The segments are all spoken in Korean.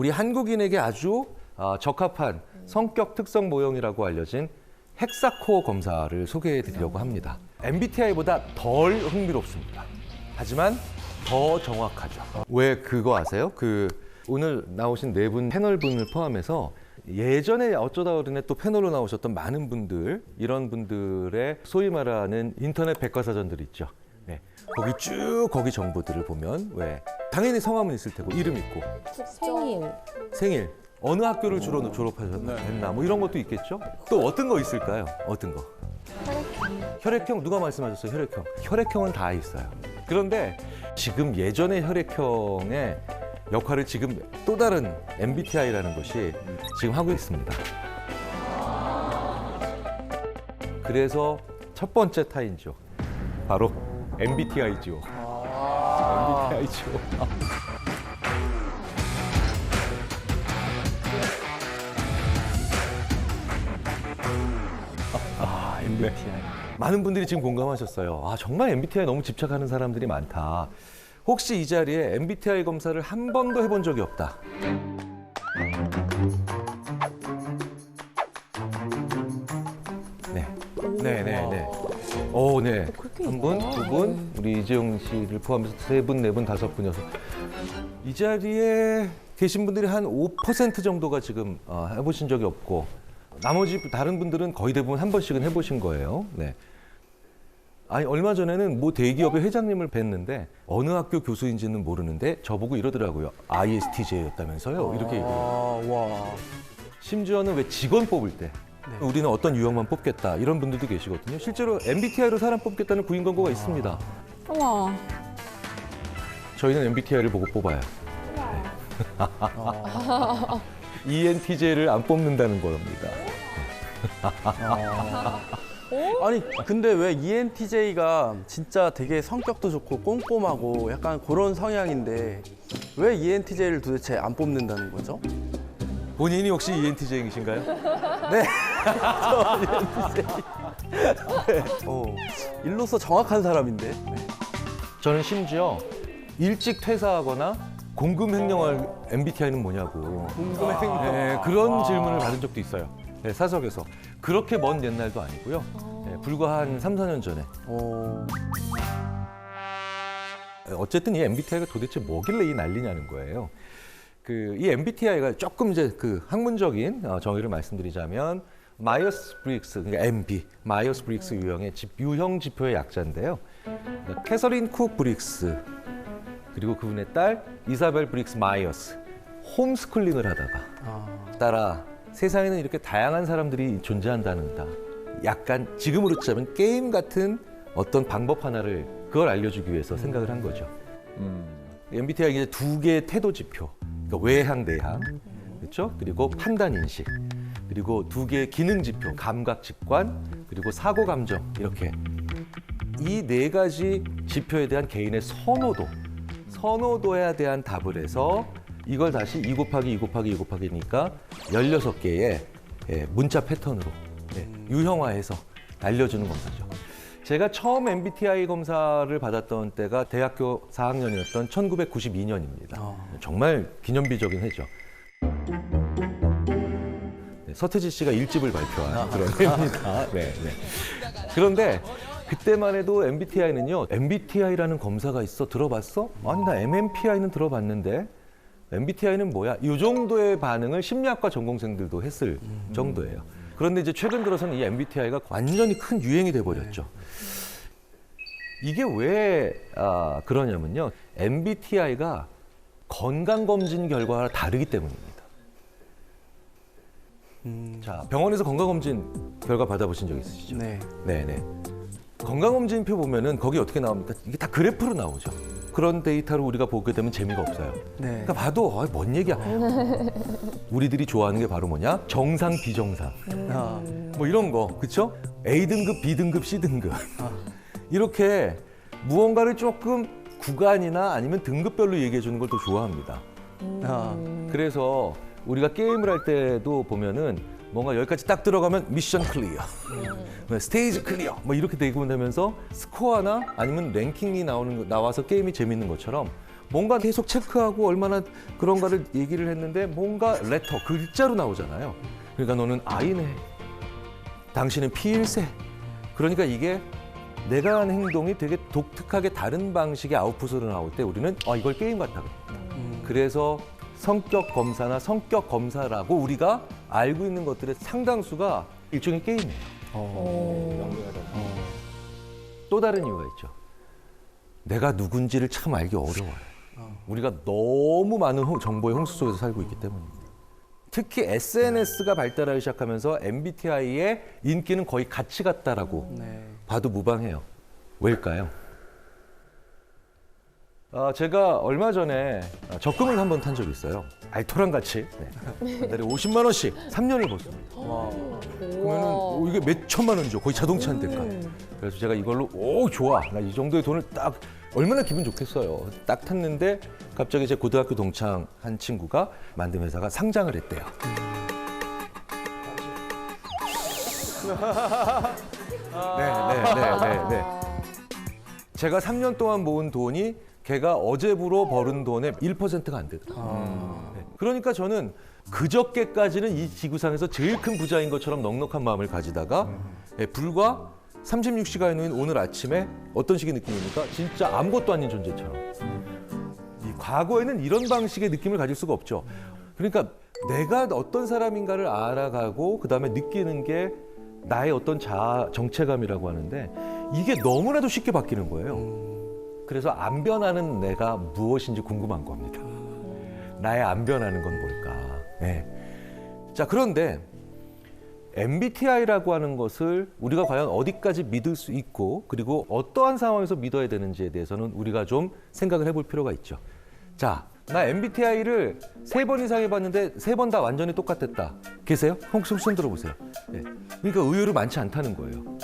우리 한국인에게 아주 적합한 성격 특성 모형이라고 알려진 헥사코어 검사를 소개해 드리려고 합니다. MBTI보다 덜 흥미롭습니다. 하지만 더 정확하죠. 왜 그거 아세요? 오늘 나오신 네 분 패널분을 포함해서 예전에 어쩌다 어른에 또 패널로 나오셨던 많은 분들, 이런 분들의 소위 말하는 인터넷 백과사전들 있죠. 네. 거기 정보들을 보면 왜 당연히 성함은 있을 테고 이름 있고 생일 어느 학교를 주로 졸업하셨나 뭐 이런 것도 있겠죠. 또 어떤 거 있을까요? 어떤 거? 혈액형 누가 말씀하셨어요? 혈액형은 다 있어요. 그런데 지금 예전의 혈액형의 역할을 지금 또 다른 MBTI라는 것이 지금 하고 있습니다. 그래서 첫 번째 타인죠. 바로 MBTI죠. MBTI죠. MBTI. 많은 분들이 지금 공감하셨어요. 정말 MBTI 너무 집착하는 사람들이 많다. 혹시 이 자리에 MBTI 검사를 한 번도 해본 적이 없다. 네. 한 분, 두 분, 우리 이재용 씨를 포함해서 세 분, 네 분, 다섯 분, 여섯. 이 자리에 계신 분들이 한 5% 정도가 지금 해보신 적이 없고, 나머지 다른 분들은 거의 대부분 한 번씩은 해보신 거예요. 네. 얼마 전에는 뭐 대기업의 회장님을 뵀는데 어느 학교 교수인지는 모르는데 저보고 이러더라고요. ISTJ였다면서요. 이렇게 얘기해요. 심지어는 왜 직원 뽑을 때 우리는 어떤 유형만 뽑겠다 이런 분들도 계시거든요. 실제로 MBTI로 사람 뽑겠다는 구인 광고가 있습니다. 우와. 저희는 MBTI를 보고 뽑아요. 네. ENTJ를 안 뽑는다는 겁니다. 아니 근데 왜 ENTJ가 진짜 되게 성격도 좋고 꼼꼼하고 약간 그런 성향인데 왜 ENTJ를 도대체 안 뽑는다는 거죠? 본인이 혹시 ENTJ이신가요? 네, 저 ENTJ. 네. 일로서 정확한 사람인데. 네. 저는 심지어 일찍 퇴사하거나 공금 횡령할 MBTI는 뭐냐고. 궁금해 생각. 네, 그런 질문을 받은 적도 있어요. 네, 사석에서. 그렇게 먼 옛날도 아니고요. 네, 불과 한 3, 4년 전에. 어쨌든 이 MBTI가 도대체 뭐길래 이 난리냐는 거예요. 이 MBTI가 조금 이제 학문적인 정의를 말씀드리자면 마이어스 브릭스, 그러니까 MB, 마이어스 브릭스 유형의 유형 지표의 약자인데요. 그러니까 캐서린 쿡 브릭스 그리고 그분의 딸 이사벨 브릭스 마이어스 홈스쿨링을 하다가 따라 세상에는 이렇게 다양한 사람들이 존재한다는다. 약간 지금으로 치자면 게임 같은 어떤 방법 하나를 그걸 알려주기 위해서 생각을 한 거죠. MBTI가 이제 두 개의 태도 지표, 그러니까 외향, 내향, 그렇죠? 그리고 판단 인식, 그리고 두 개의 기능 지표, 감각, 직관, 그리고 사고, 감정 이렇게 이 네 가지 지표에 대한 개인의 선호도에 대한 답을 해서 이걸 다시 2 곱하기 2 곱하기 2 곱하기니까 16개의 문자 패턴으로 유형화해서 알려주는 검사죠. 제가 처음 MBTI 검사를 받았던 때가 대학교 4학년이었던 1992년입니다. 정말 기념비적인 해죠. 네, 서태지 씨가 1집을 발표한 그런 해입니다. 네. 그런데 그때만 해도 MBTI는요. MBTI라는 검사가 있어 들어봤어? 아니 나 MMPI는 들어봤는데 MBTI는 뭐야? 이 정도의 반응을 심리학과 전공생들도 했을 정도예요. 그런데 이제 최근 들어서는 이 MBTI가 완전히 큰 유행이 돼버렸죠. 이게 왜 그러냐면요. MBTI가 건강검진 결과와 다르기 때문입니다. 자, 병원에서 건강검진 결과 받아보신 적 있으시죠? 네. 네네. 건강검진표 보면은 거기 어떻게 나옵니까? 이게 다 그래프로 나오죠. 그런 데이터를 우리가 보게 되면 재미가 없어요. 네. 그러니까 봐도 뭔 얘기야. 우리들이 좋아하는 게 바로 뭐냐? 정상, 비정상. 뭐 이런 거, 그렇죠? A등급, B등급, C등급. 이렇게 무언가를 조금 구간이나 아니면 등급별로 얘기해 주는 걸 더 좋아합니다. 그래서 우리가 게임을 할 때도 보면은 뭔가 여기까지 딱 들어가면 미션 클리어, 스테이지 클리어, 뭐 이렇게 되고 나면서 스코어나 아니면 랭킹이 나와서 게임이 재밌는 것처럼 뭔가 계속 체크하고 얼마나 그런가를 얘기를 했는데 뭔가 레터, 글자로 나오잖아요. 그러니까 너는 I네. 당신은 P1세. 그러니까 이게 내가 한 행동이 되게 독특하게 다른 방식의 아웃풋으로 나올 때 우리는 이걸 게임 같다. 그래서 성격 검사나 성격 검사라고 우리가 알고 있는 것들의 상당수가 일종의 게임이에요. 또 다른 이유가 있죠. 내가 누군지를 참 알기 어려워요. 우리가 너무 많은 정보의 홍수 속에서 살고 있기 때문입니다. 특히 SNS가 발달하기 시작하면서 MBTI의 인기는 거의 같이 갔다라고 봐도 무방해요. 왜일까요? 제가 얼마 전에 적금을 한번 탄 적이 있어요. 알토랑 같이 한 달에 50만 원씩 3년을 벌습니다. 그러면은 이게 몇 천만 원이죠. 거의 자동차 한 대가. 그래서 제가 이걸로 좋아. 나 이 정도의 돈을 딱 얼마나 기분 좋겠어요. 딱 탔는데 갑자기 제 고등학교 동창 한 친구가 만든 회사가 상장을 했대요. 네. 제가 3년 동안 모은 돈이 걔가 어제부로 벌은 돈의 1%가 안 되더라고요. 그러니까 저는 그저께까지는 이 지구상에서 제일 큰 부자인 것처럼 넉넉한 마음을 가지다가 불과 36시간 후인 오늘 아침에 어떤 식의 느낌입니까? 진짜 아무것도 아닌 존재처럼. 이 과거에는 이런 방식의 느낌을 가질 수가 없죠. 그러니까 내가 어떤 사람인가를 알아가고 그다음에 느끼는 게 나의 어떤 정체감이라고 하는데 이게 너무나도 쉽게 바뀌는 거예요. 그래서 안 변하는 내가 무엇인지 궁금한 겁니다. 나의 안 변하는 건 뭘까? 네. 자, 그런데 MBTI라고 하는 것을 우리가 과연 어디까지 믿을 수 있고 그리고 어떠한 상황에서 믿어야 되는지에 대해서는 우리가 좀 생각을 해볼 필요가 있죠. 자, 나 MBTI를 3번 이상 해봤는데 3번 다 완전히 똑같았다. 계세요? 혹시 손 들어보세요. 네. 그러니까 의외로 많지 않다는 거예요.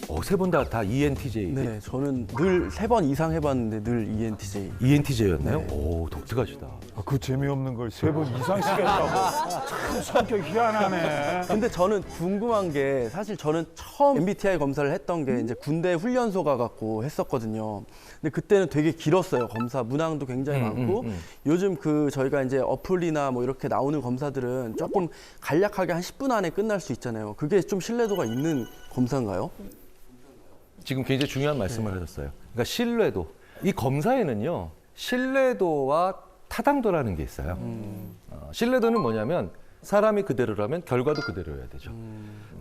3번 다 ENTJ. 네, 저는 늘 3번 이상 해봤는데 늘 ENTJ. ENTJ였나요? 네. 오, 독특하시다. 그 재미없는 걸 3번 이상씩 했다고. 참 성격 희한하네. 근데 저는 궁금한 게 사실 저는 처음 MBTI 검사를 했던 게 이제 군대 훈련소 가갖고 했었거든요. 근데 그때는 되게 길었어요. 검사 문항도 굉장히 많고 요즘 그 저희가 이제 어플이나 뭐 이렇게 나오는 검사들은 조금 간략하게 한 10분 안에 끝날 수 있잖아요. 그게 좀 신뢰도가 있는 검사인가요? 지금 굉장히 중요한 말씀을 하셨어요. 그러니까 신뢰도. 이 검사에는요, 신뢰도와 타당도라는 게 있어요. 신뢰도는 뭐냐면 사람이 그대로라면 결과도 그대로여야 되죠.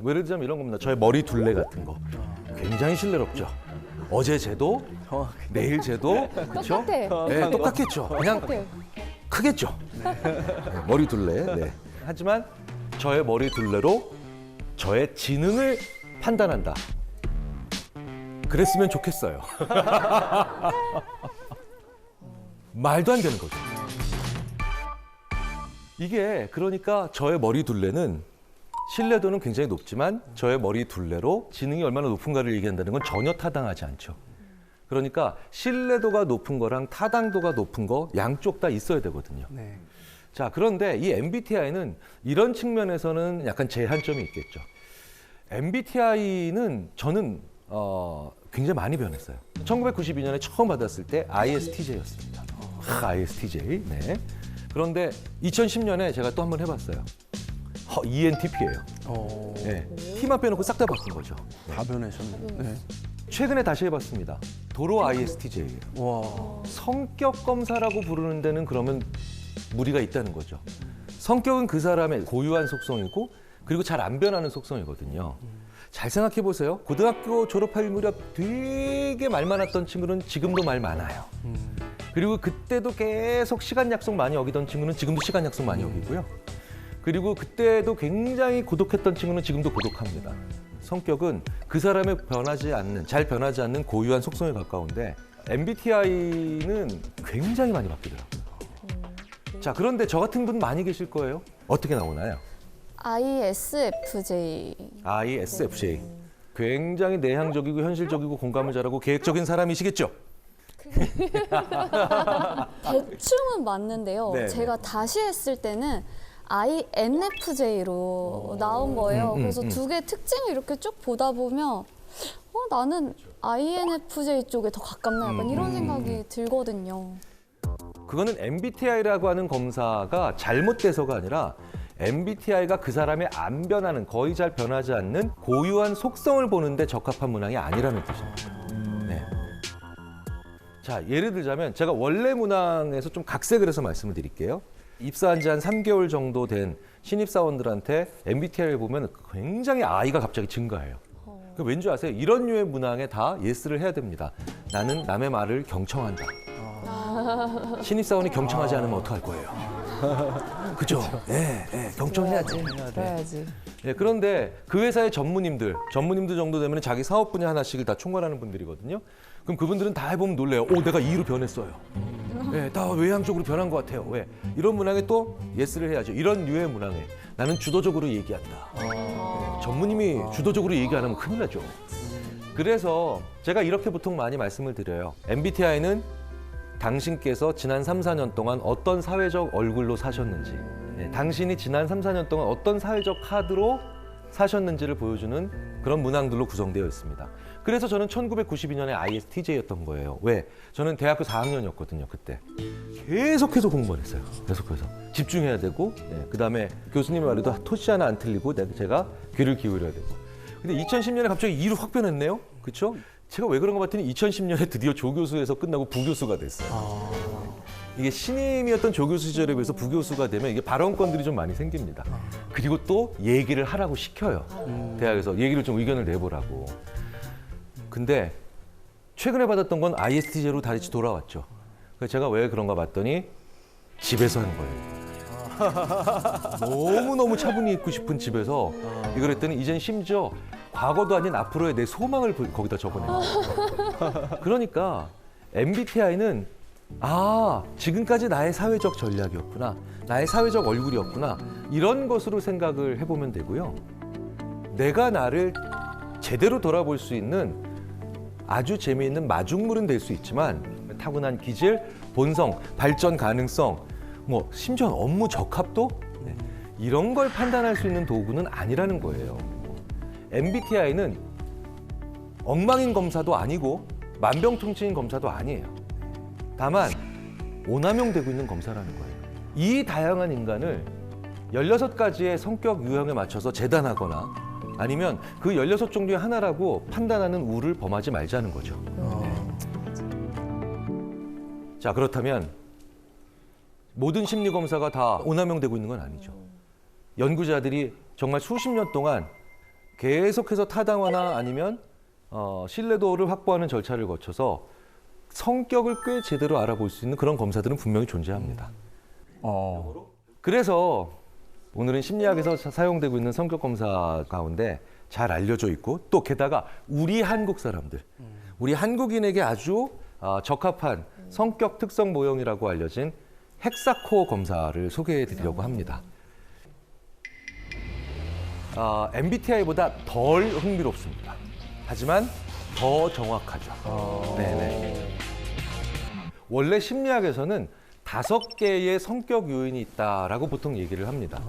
예를 들자면 이런 겁니다. 저의 머리 둘레 같은 거. 굉장히 신뢰롭죠. 어제 쟤도, 내일 쟤도, 그렇죠? 똑같아. 네, 똑같겠죠. 그냥 크겠죠. 네, 머리 둘레. 네. 하지만 저의 머리 둘레로 저의 지능을 판단한다. 그랬으면 좋겠어요. 말도 안 되는 거죠. 이게 그러니까 저의 머리 둘레는 신뢰도는 굉장히 높지만 저의 머리 둘레로 지능이 얼마나 높은가를 얘기한다는 건 전혀 타당하지 않죠. 그러니까 신뢰도가 높은 거랑 타당도가 높은 거 양쪽 다 있어야 되거든요. 네. 자, 그런데 이 MBTI는 이런 측면에서는 약간 제한점이 있겠죠. MBTI는 저는 굉장히 많이 변했어요. 1992년에 처음 받았을 때 ISTJ였습니다. ISTJ. 네. 그런데 2010년에 제가 또 한 번 해봤어요. ENTP예요. 네. T만 빼놓고 싹 다 바꾼 거죠. 다 변하셨네. 네. 최근에 다시 해봤습니다. 도로 ISTJ예요. 와. 성격 검사라고 부르는 데는 그러면 무리가 있다는 거죠. 성격은 그 사람의 고유한 속성이고 그리고 잘 안 변하는 속성이거든요. 잘 생각해 보세요. 고등학교 졸업할 무렵 되게 말 많았던 친구는 지금도 말 많아요. 그리고 그때도 계속 시간 약속 많이 어기던 친구는 지금도 시간 약속 많이 어기고요. 그리고 그때도 굉장히 고독했던 친구는 지금도 고독합니다. 성격은 그 사람의 잘 변하지 않는 고유한 속성에 가까운데 MBTI는 굉장히 많이 바뀌더라고요. 자, 그런데 저 같은 분 많이 계실 거예요. 어떻게 나오나요? ISFJ. ISFJ. 굉장히 내향적이고 현실적이고 공감을 잘하고 계획적인 사람이시겠죠? 대충은 맞는데요. 네, 제가 다시 했을 때는 INFJ로 나온 거예요. 그래서 두 개 특징을 이렇게 쭉 보다 보면 나는 INFJ 쪽에 더 가깝나 약간 이런 생각이 들거든요. 그거는 MBTI라고 하는 검사가 잘못돼서가 아니라 MBTI가 그 사람의 안 변하는, 거의 잘 변하지 않는 고유한 속성을 보는데 적합한 문항이 아니라는 뜻입니다. 네. 자, 예를 들자면 제가 원래 문항에서 좀 각색을 해서 말씀을 드릴게요. 입사한 지 한 3개월 정도 된 신입사원들한테 MBTI를 보면 굉장히 I가 갑자기 증가해요. 그 왠지 아세요? 이런 류의 문항에 다 예스를 해야 됩니다. 나는 남의 말을 경청한다. 신입사원이 경청하지 않으면 어떡할 거예요? 그죠? 예, 경청해야지. 그래야지. 예, 그런데 그 회사의 전무님들 정도 되면 자기 사업 분야 하나씩을 다 총괄하는 분들이거든요. 그럼 그분들은 다 해보면 놀래요. 오, 내가 E로 변했어요. 예, 다 외향적으로 변한 것 같아요. 왜? 이런 문항에 또 예스를 해야죠. 이런 류의 문항에 나는 주도적으로 얘기한다. 예, 전무님이 주도적으로 얘기 안 하면 큰일 나죠. 그래서 제가 이렇게 보통 많이 말씀을 드려요. MBTI는 당신께서 지난 3, 4년 동안 어떤 사회적 얼굴로 사셨는지, 당신이 지난 3, 4년 동안 어떤 사회적 카드로 사셨는지를 보여주는 그런 문항들로 구성되어 있습니다. 그래서 저는 1992년에 ISTJ였던 거예요. 왜? 저는 대학교 4학년이었거든요, 그때. 계속해서 공부를 했어요. 계속해서. 집중해야 되고, 그다음에 교수님의 말에도 토시 하나 안 틀리고 제가 귀를 기울여야 되고. 근데 2010년에 갑자기 E로 확 변했네요. 그렇죠? 제가 왜 그런가 봤더니 2010년에 드디어 조교수에서 끝나고 부교수가 됐어요. 이게 신임이었던 조교수 시절에 비해서 부교수가 되면 이게 발언권들이 좀 많이 생깁니다. 그리고 또 얘기를 하라고 시켜요. 대학에서 얘기를 좀 의견을 내보라고. 근데 최근에 받았던 건 ISTJ로 다시 돌아왔죠. 그래서 제가 왜 그런가 봤더니 집에서 하는 거예요. 너무너무 차분히 있고 싶은 집에서 이걸 했더니 이젠 심지어 과거도 아닌 앞으로의 내 소망을 거기다 적어내요. 그러니까 MBTI는 지금까지 나의 사회적 전략이었구나. 나의 사회적 얼굴이었구나. 이런 것으로 생각을 해보면 되고요. 내가 나를 제대로 돌아볼 수 있는 아주 재미있는 마중물은 될 수 있지만 타고난 기질, 본성, 발전 가능성, 심지어 업무 적합도 이런 걸 판단할 수 있는 도구는 아니라는 거예요. MBTI는 엉망인 검사도 아니고 만병통치인 검사도 아니에요. 다만 오남용되고 있는 검사라는 거예요. 이 다양한 인간을 16가지의 성격 유형에 맞춰서 재단하거나 아니면 그 16종 중에 하나라고 판단하는 우를 범하지 말자는 거죠. 자, 그렇다면 모든 심리검사가 다 오남용되고 있는 건 아니죠. 연구자들이 정말 수십 년 동안 계속해서 타당화나 아니면 신뢰도를 확보하는 절차를 거쳐서 성격을 꽤 제대로 알아볼 수 있는 그런 검사들은 분명히 존재합니다. 그래서 오늘은 심리학에서 사용되고 있는 성격 검사 가운데 잘 알려져 있고 또 게다가 우리 한국 사람들, 우리 한국인에게 아주 적합한 성격 특성 모형이라고 알려진 헥사코어 검사를 소개해 드리려고 합니다. MBTI보다 덜 흥미롭습니다. 하지만 더 정확하죠. 네네. 원래 심리학에서는 5개의 성격 요인이 있다라고 보통 얘기를 합니다.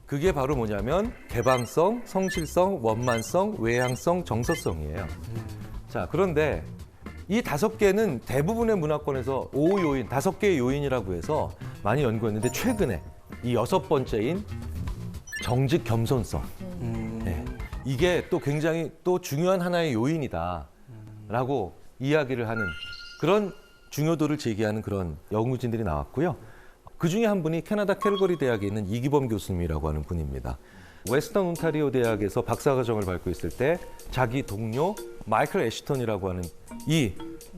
그게 바로 뭐냐면 개방성, 성실성, 원만성, 외향성, 정서성이에요. 자, 그런데 이 5개는 대부분의 문화권에서 5요인, 5개의 요인이라고 해서 많이 연구했는데 최근에 이 6번째인 정직 겸손성. 네. 이게 또 굉장히 또 중요한 하나의 요인이다라고 이야기를 하는 그런 중요도를 제기하는 그런 연구진들이 나왔고요. 그 중에 한 분이 캐나다 캘거리 대학에 있는 이기범 교수님이라고 하는 분입니다. 웨스턴 온타리오 대학에서 박사과정을 밟고 있을 때 자기 동료 마이클 애시턴이라고 하는 이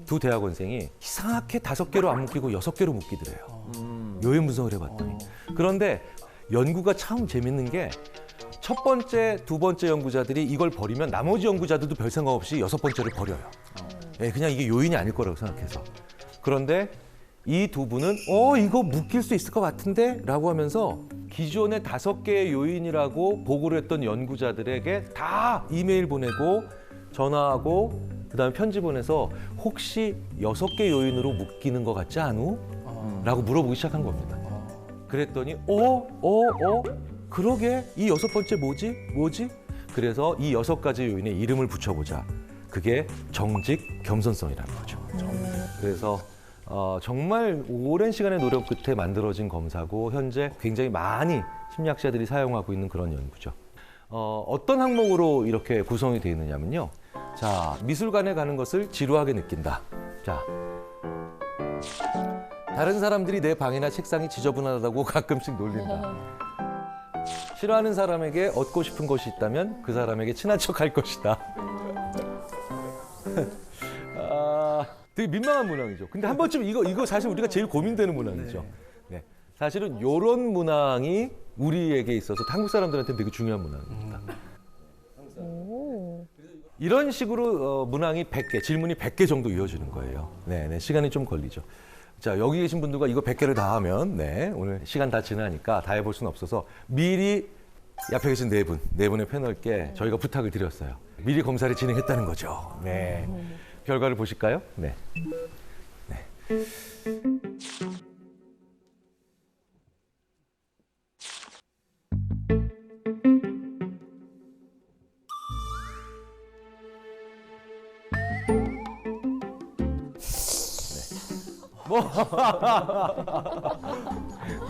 두 대학원생이 이상하게 5개로 안 묶이고 6개로 묶이더래요. 요인 분석을 해봤더니. 그런데 연구가 참 재밌는 게 첫 번째, 두 번째 연구자들이 이걸 버리면 나머지 연구자들도 별 생각 없이 6번째를 버려요. 그냥 이게 요인이 아닐 거라고 생각해서. 그런데 이 두 분은 이거 묶일 수 있을 것 같은데? 라고 하면서 기존의 5개의 요인이라고 보고를 했던 연구자들에게 다 이메일 보내고 전화하고 그다음에 편지 보내서 혹시 6개 요인으로 묶이는 것 같지 않우? 라고 물어보기 시작한 겁니다. 그랬더니 그러게 이 6번째 뭐지? 그래서 이 6가지 요인에 이름을 붙여보자. 그게 정직 겸손성이라는 거죠. 그래서 정말 오랜 시간의 노력 끝에 만들어진 검사고 현재 굉장히 많이 심리학자들이 사용하고 있는 그런 연구죠. 어떤 항목으로 이렇게 구성이 되어 있느냐면요. 자, 미술관에 가는 것을 지루하게 느낀다. 자, 다른 사람들이 내 방이나 책상이 지저분하다고 가끔씩 놀린다. 싫어하는 사람에게 얻고 싶은 것이 있다면 그 사람에게 친한 척 할 것이다. 되게 민망한 문항이죠. 근데 한 번쯤 이거 사실 우리가 제일 고민되는 문항이죠. 네. 사실은 이런 문항이 우리에게 있어서 한국 사람들한테 되게 중요한 문항입니다. 이런 식으로 문항이 100개, 질문이 100개 정도 이어지는 거예요. 네, 시간이 좀 걸리죠. 자, 여기 계신 분들과 이거 100개를 다 하면, 네, 오늘 시간 다 지나니까 다 해볼 수는 없어서 미리 옆에 계신 네 분의 패널께 저희가 부탁을 드렸어요. 미리 검사를 진행했다는 거죠. 네. 결과를 보실까요? 네.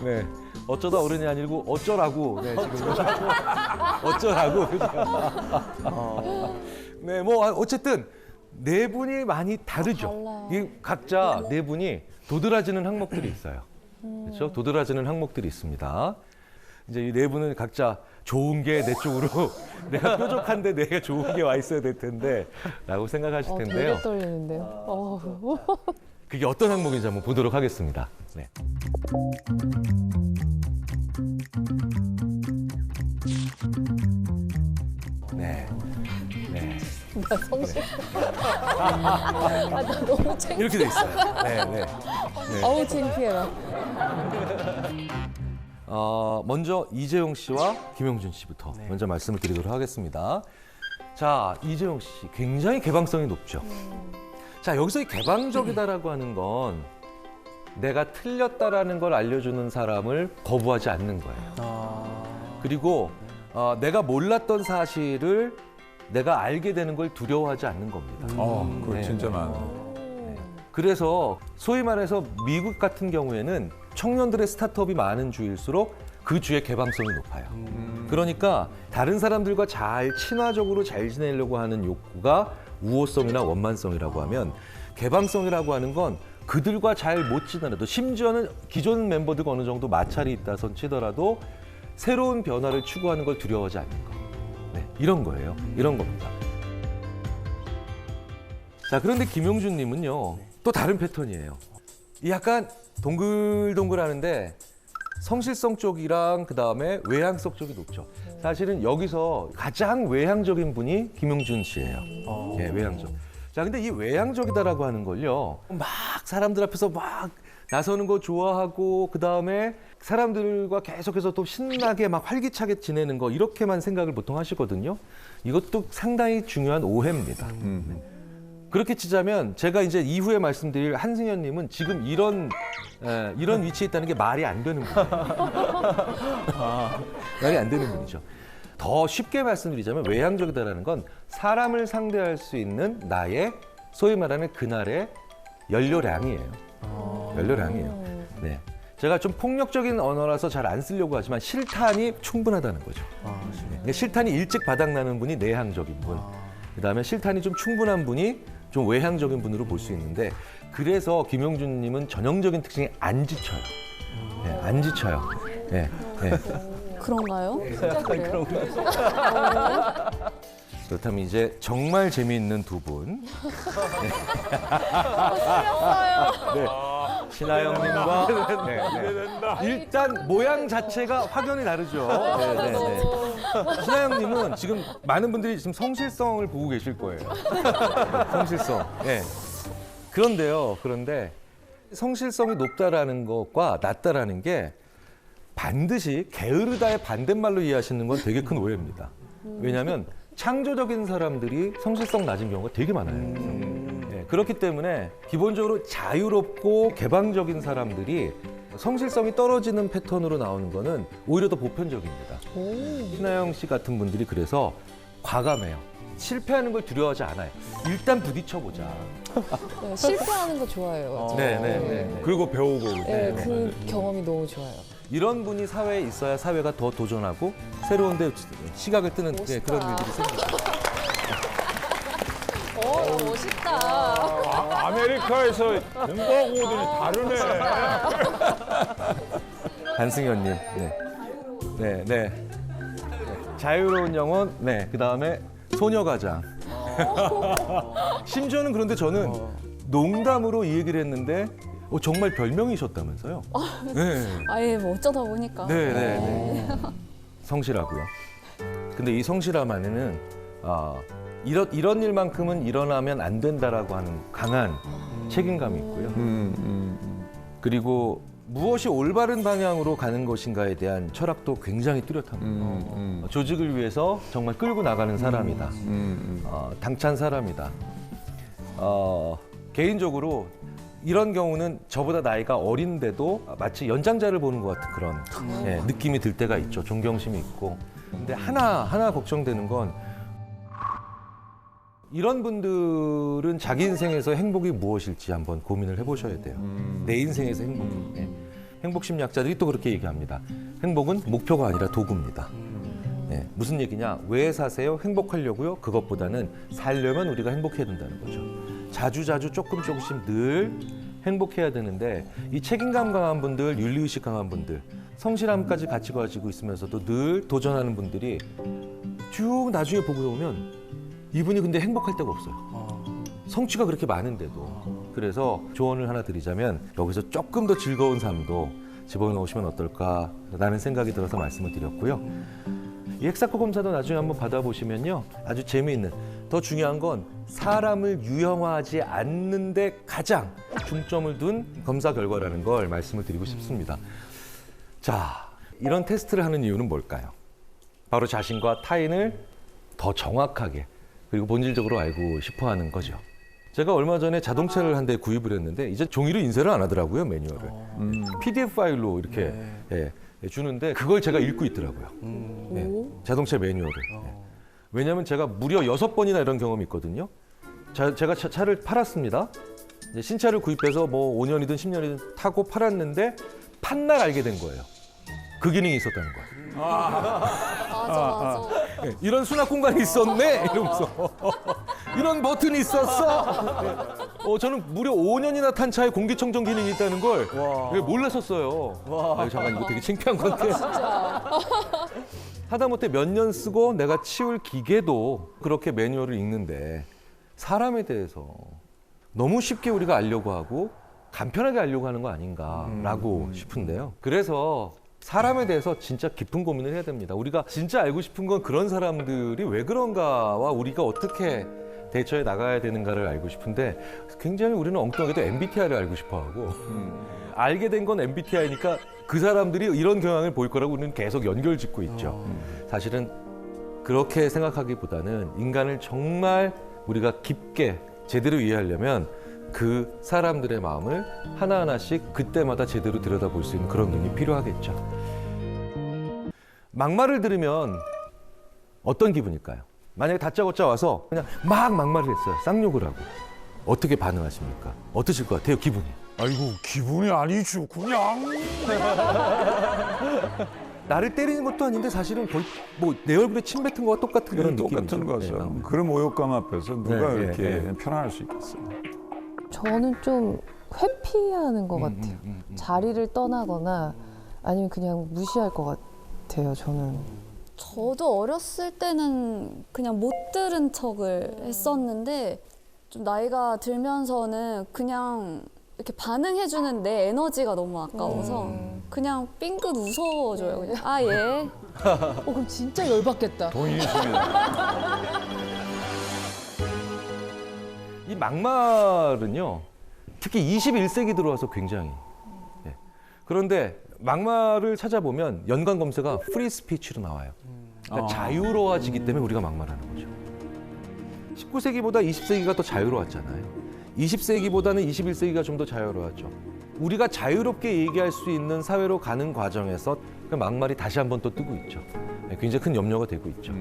네. 어쩌다 어른이 아니고 어쩌라고. 네, 지금 어쩌라고. 네, 뭐 어쨌든 네 분이 많이 다르죠. 달라요. 이 각자 네 분이 도드라지는 항목들이 있어요. 그렇죠? 도드라지는 항목들이 있습니다. 이제 이 네 분은 각자 좋은 게 내 쪽으로 내가 뾰족한데 내가 좋은 게 와 있어야 될 텐데라고 생각하실 텐데요. 되게 떨리는데요. 그게 어떤 항목인지 한번 보도록 하겠습니다. 네. 네. 네. 나 성실. 나 너무 창. 이렇게 돼 있어요. 네, 네. 어우 창피해라. 먼저 이재용 씨와 김용준 씨부터 먼저 말씀을 드리도록 하겠습니다. 자, 이재용 씨 굉장히 개방성이 높죠. 자, 여기서 이 개방적이다라고 하는 건 내가 틀렸다라는 걸 알려주는 사람을 거부하지 않는 거예요. 그리고 내가 몰랐던 사실을 내가 알게 되는 걸 두려워하지 않는 겁니다. 그거 네. 진짜 많아. 그래서 소위 말해서 미국 같은 경우에는 청년들의 스타트업이 많은 주일수록 그 주의 개방성이 높아요. 그러니까 다른 사람들과 잘 친화적으로 잘 지내려고 하는 욕구가 우호성이나 원만성이라고 하면 개방성이라고 하는 건 그들과 잘 못 지내도 심지어는 기존 멤버들과 어느 정도 마찰이 있다 손 치더라도 새로운 변화를 추구하는 걸 두려워하지 않는 거. 네, 이런 거예요. 이런 겁니다. 자, 그런데 김용준 님은요. 또 다른 패턴이에요. 약간 동글동글하는데 성실성 쪽이랑 그다음에 외향성 쪽이 높죠. 사실은 여기서 가장 외향적인 분이 김용준 씨예요. 예, 외향적. 자, 근데 이 외향적이다라고 하는 걸요. 막 사람들 앞에서 막 나서는 거 좋아하고 그다음에 사람들과 계속해서 또 신나게 막 활기차게 지내는 거 이렇게만 생각을 보통 하시거든요. 이것도 상당히 중요한 오해입니다. 그렇게 치자면 제가 이제 이후에 말씀드릴 한승현 님은 지금 이런 위치에 있다는 게 말이 안 되는 분이에요. 말이 안 되는 분이죠. 더 쉽게 말씀드리자면 외향적이다라는 건 사람을 상대할 수 있는 나의 소위 말하는 그날의 연료량이에요. 연료량이에요. 네. 제가 좀 폭력적인 언어라서 잘 안 쓰려고 하지만 실탄이 충분하다는 거죠. 그러니까 실탄이 일찍 바닥나는 분이 내향적인 분. 그다음에 실탄이 좀 충분한 분이 좀 외향적인 분으로 볼 수 있는데 그래서 김용준 님은 전형적인 특징이 안 지쳐요. 네, 안 지쳐요. 네, 네. 그런가요? 진짜 그래요? 그렇다면 이제 정말 재미있는 두 분. 네. 신하영님과 일단 모양 자체가 확연히 다르죠. 네, 네, 네. 신하영님은 지금 많은 분들이 지금 성실성을 보고 계실 거예요. 성실성. 네. 그런데 성실성이 높다라는 것과 낮다라는 게 반드시 게으르다의 반대말로 이해하시는 건 되게 큰 오해입니다. 왜냐하면 창조적인 사람들이 성실성 낮은 경우가 되게 많아요. 네, 그렇기 때문에 기본적으로 자유롭고 개방적인 사람들이 성실성이 떨어지는 패턴으로 나오는 거는 오히려 더 보편적입니다. 신하영 씨 같은 분들이 그래서 과감해요. 실패하는 걸 두려워하지 않아요. 일단 부딪혀보자. 네, 실패하는 거 좋아해요. 맞아요. 네. 그리고 배우고. 네, 그 경험이 너무 좋아요. 이런 분이 사회에 있어야 사회가 더 도전하고 새로운 데 시각을 뜨는 그런 일들이 생깁니다. 멋있다. 아메리카에서 공부하고 오더니 다르네. 한승현님, 네. 자유로운 영혼, 그 다음에 소녀가장. 심지어는 그런데 저는 농담으로 이 얘기를 했는데 정말 별명이셨다면서요? 네. 아예 뭐 어쩌다 보니까. 네. 성실하고요. 근데 이 성실함 안에는 이런 일만큼은 일어나면 안 된다라고 하는 강한 책임감이 있고요. 그리고 무엇이 올바른 방향으로 가는 것인가에 대한 철학도 굉장히 뚜렷합니다. 조직을 위해서 정말 끌고 나가는 사람이다. 당찬 사람이다. 개인적으로 이런 경우는 저보다 나이가 어린데도 마치 연장자를 보는 것 같은 그런 느낌이 들 때가 있죠. 존경심이 있고. 근데 하나 걱정되는 건 이런 분들은 자기 인생에서 행복이 무엇일지 한번 고민을 해보셔야 돼요. 내 인생에서 행복이. 행복 심리학자들이 또 그렇게 얘기합니다. 행복은 목표가 아니라 도구입니다. 무슨 얘기냐? 왜 사세요? 행복하려고요? 그것보다는 살려면 우리가 행복해야 된다는 거죠. 자주 조금씩 늘 행복해야 되는데 이 책임감 강한 분들, 윤리의식 강한 분들, 성실함까지 같이 가지고 있으면서도 늘 도전하는 분들이 쭉 나중에 보고 보면 이분이 근데 행복할 데가 없어요. 성취가 그렇게 많은데도. 그래서 조언을 하나 드리자면 여기서 조금 더 즐거운 삶도 집어넣으시면 어떨까라는 생각이 들어서 말씀을 드렸고요. 이 헥사코 검사도 나중에 한번 받아보시면요. 아주 재미있는, 더 중요한 건 사람을 유형화하지 않는 데 가장 중점을 둔 검사 결과라는 걸 말씀을 드리고 싶습니다. 자, 이런 테스트를 하는 이유는 뭘까요? 바로 자신과 타인을 더 정확하게 그리고 본질적으로 알고 싶어 하는 거죠. 제가 얼마 전에 자동차를 한 대 구입을 했는데 이제 종이로 인쇄를 안 하더라고요, 매뉴얼을. PDF 파일로 이렇게 주는데 그걸 제가 읽고 있더라고요. 자동차 매뉴얼을. 왜냐하면 제가 무려 6번이나 이런 경험이 있거든요. 제가 차를 팔았습니다. 이제 신차를 구입해서 뭐 5년이든 10년이든 타고 팔았는데 판날 알게 된 거예요. 그 기능이 있었다는 거예요. 맞아. 이런 수납 공간이 있었네 이러면서 이런 버튼이 있었어. 저는 무려 5년이나 탄 차에 공기청정 기능이 있다는 걸 몰랐었어요. 잠깐 이거 되게 창피한 건데. 하다못해 몇 년 쓰고 내가 치울 기계도 그렇게 매뉴얼을 읽는데 사람에 대해서 너무 쉽게 우리가 알려고 하고 간편하게 알려고 하는 거 아닌가라고 싶은데요. 그래서 사람에 대해서 진짜 깊은 고민을 해야 됩니다. 우리가 진짜 알고 싶은 건 그런 사람들이 왜 그런가와 우리가 어떻게 대처해 나가야 되는가를 알고 싶은데 굉장히 우리는 엉뚱하게도 MBTI를 알고 싶어하고 알게 된 건 MBTI니까 그 사람들이 이런 경향을 보일 거라고 우리는 계속 연결짓고 있죠. 사실은 그렇게 생각하기보다는 인간을 정말 우리가 깊게 제대로 이해하려면 그 사람들의 마음을 하나하나씩 그때마다 제대로 들여다볼 수 있는 그런 눈이 필요하겠죠. 막말을 들으면 어떤 기분일까요? 만약에 다짜고짜 와서 그냥 막 막말을 했어요. 쌍욕을 하고. 어떻게 반응하십니까? 어떠실 것 같아요, 기분이? 아이고, 기분이 아니죠. 그냥. 나를 때리는 것도 아닌데 사실은 거의 뭐 내 얼굴에 침 뱉은 거와 똑같은 그런 똑같은 느낌이죠. 거죠. 네. 그런 모욕감 앞에서 누가 네, 이렇게 네. 편안할 수 있겠어요. 저는 좀 회피하는 것 같아요. 자리를 떠나거나 아니면 그냥 무시할 것 같아요, 저는. 저도 어렸을 때는 그냥 못 들은 척을 했었는데 좀 나이가 들면서는 그냥 이렇게 반응해주는 내 에너지가 너무 아까워서 그냥 삥긋 웃어줘요. 그냥 아 예. 그럼 진짜 열받겠다. 동의심이다. 이 막말은요, 특히 21세기 들어와서 굉장히. 그런데 막말을 찾아보면 연관 검색어가 프리 스피치로 나와요. 그러니까 자유로워지기 때문에 우리가 막말하는 거죠. 19세기보다 20세기가 더 자유로웠잖아요. 20세기보다는 21세기가 좀 더 자유로웠죠. 우리가 자유롭게 얘기할 수 있는 사회로 가는 과정에서 그 막말이 다시 한번 또 뜨고 있죠. 굉장히 큰 염려가 되고 있죠.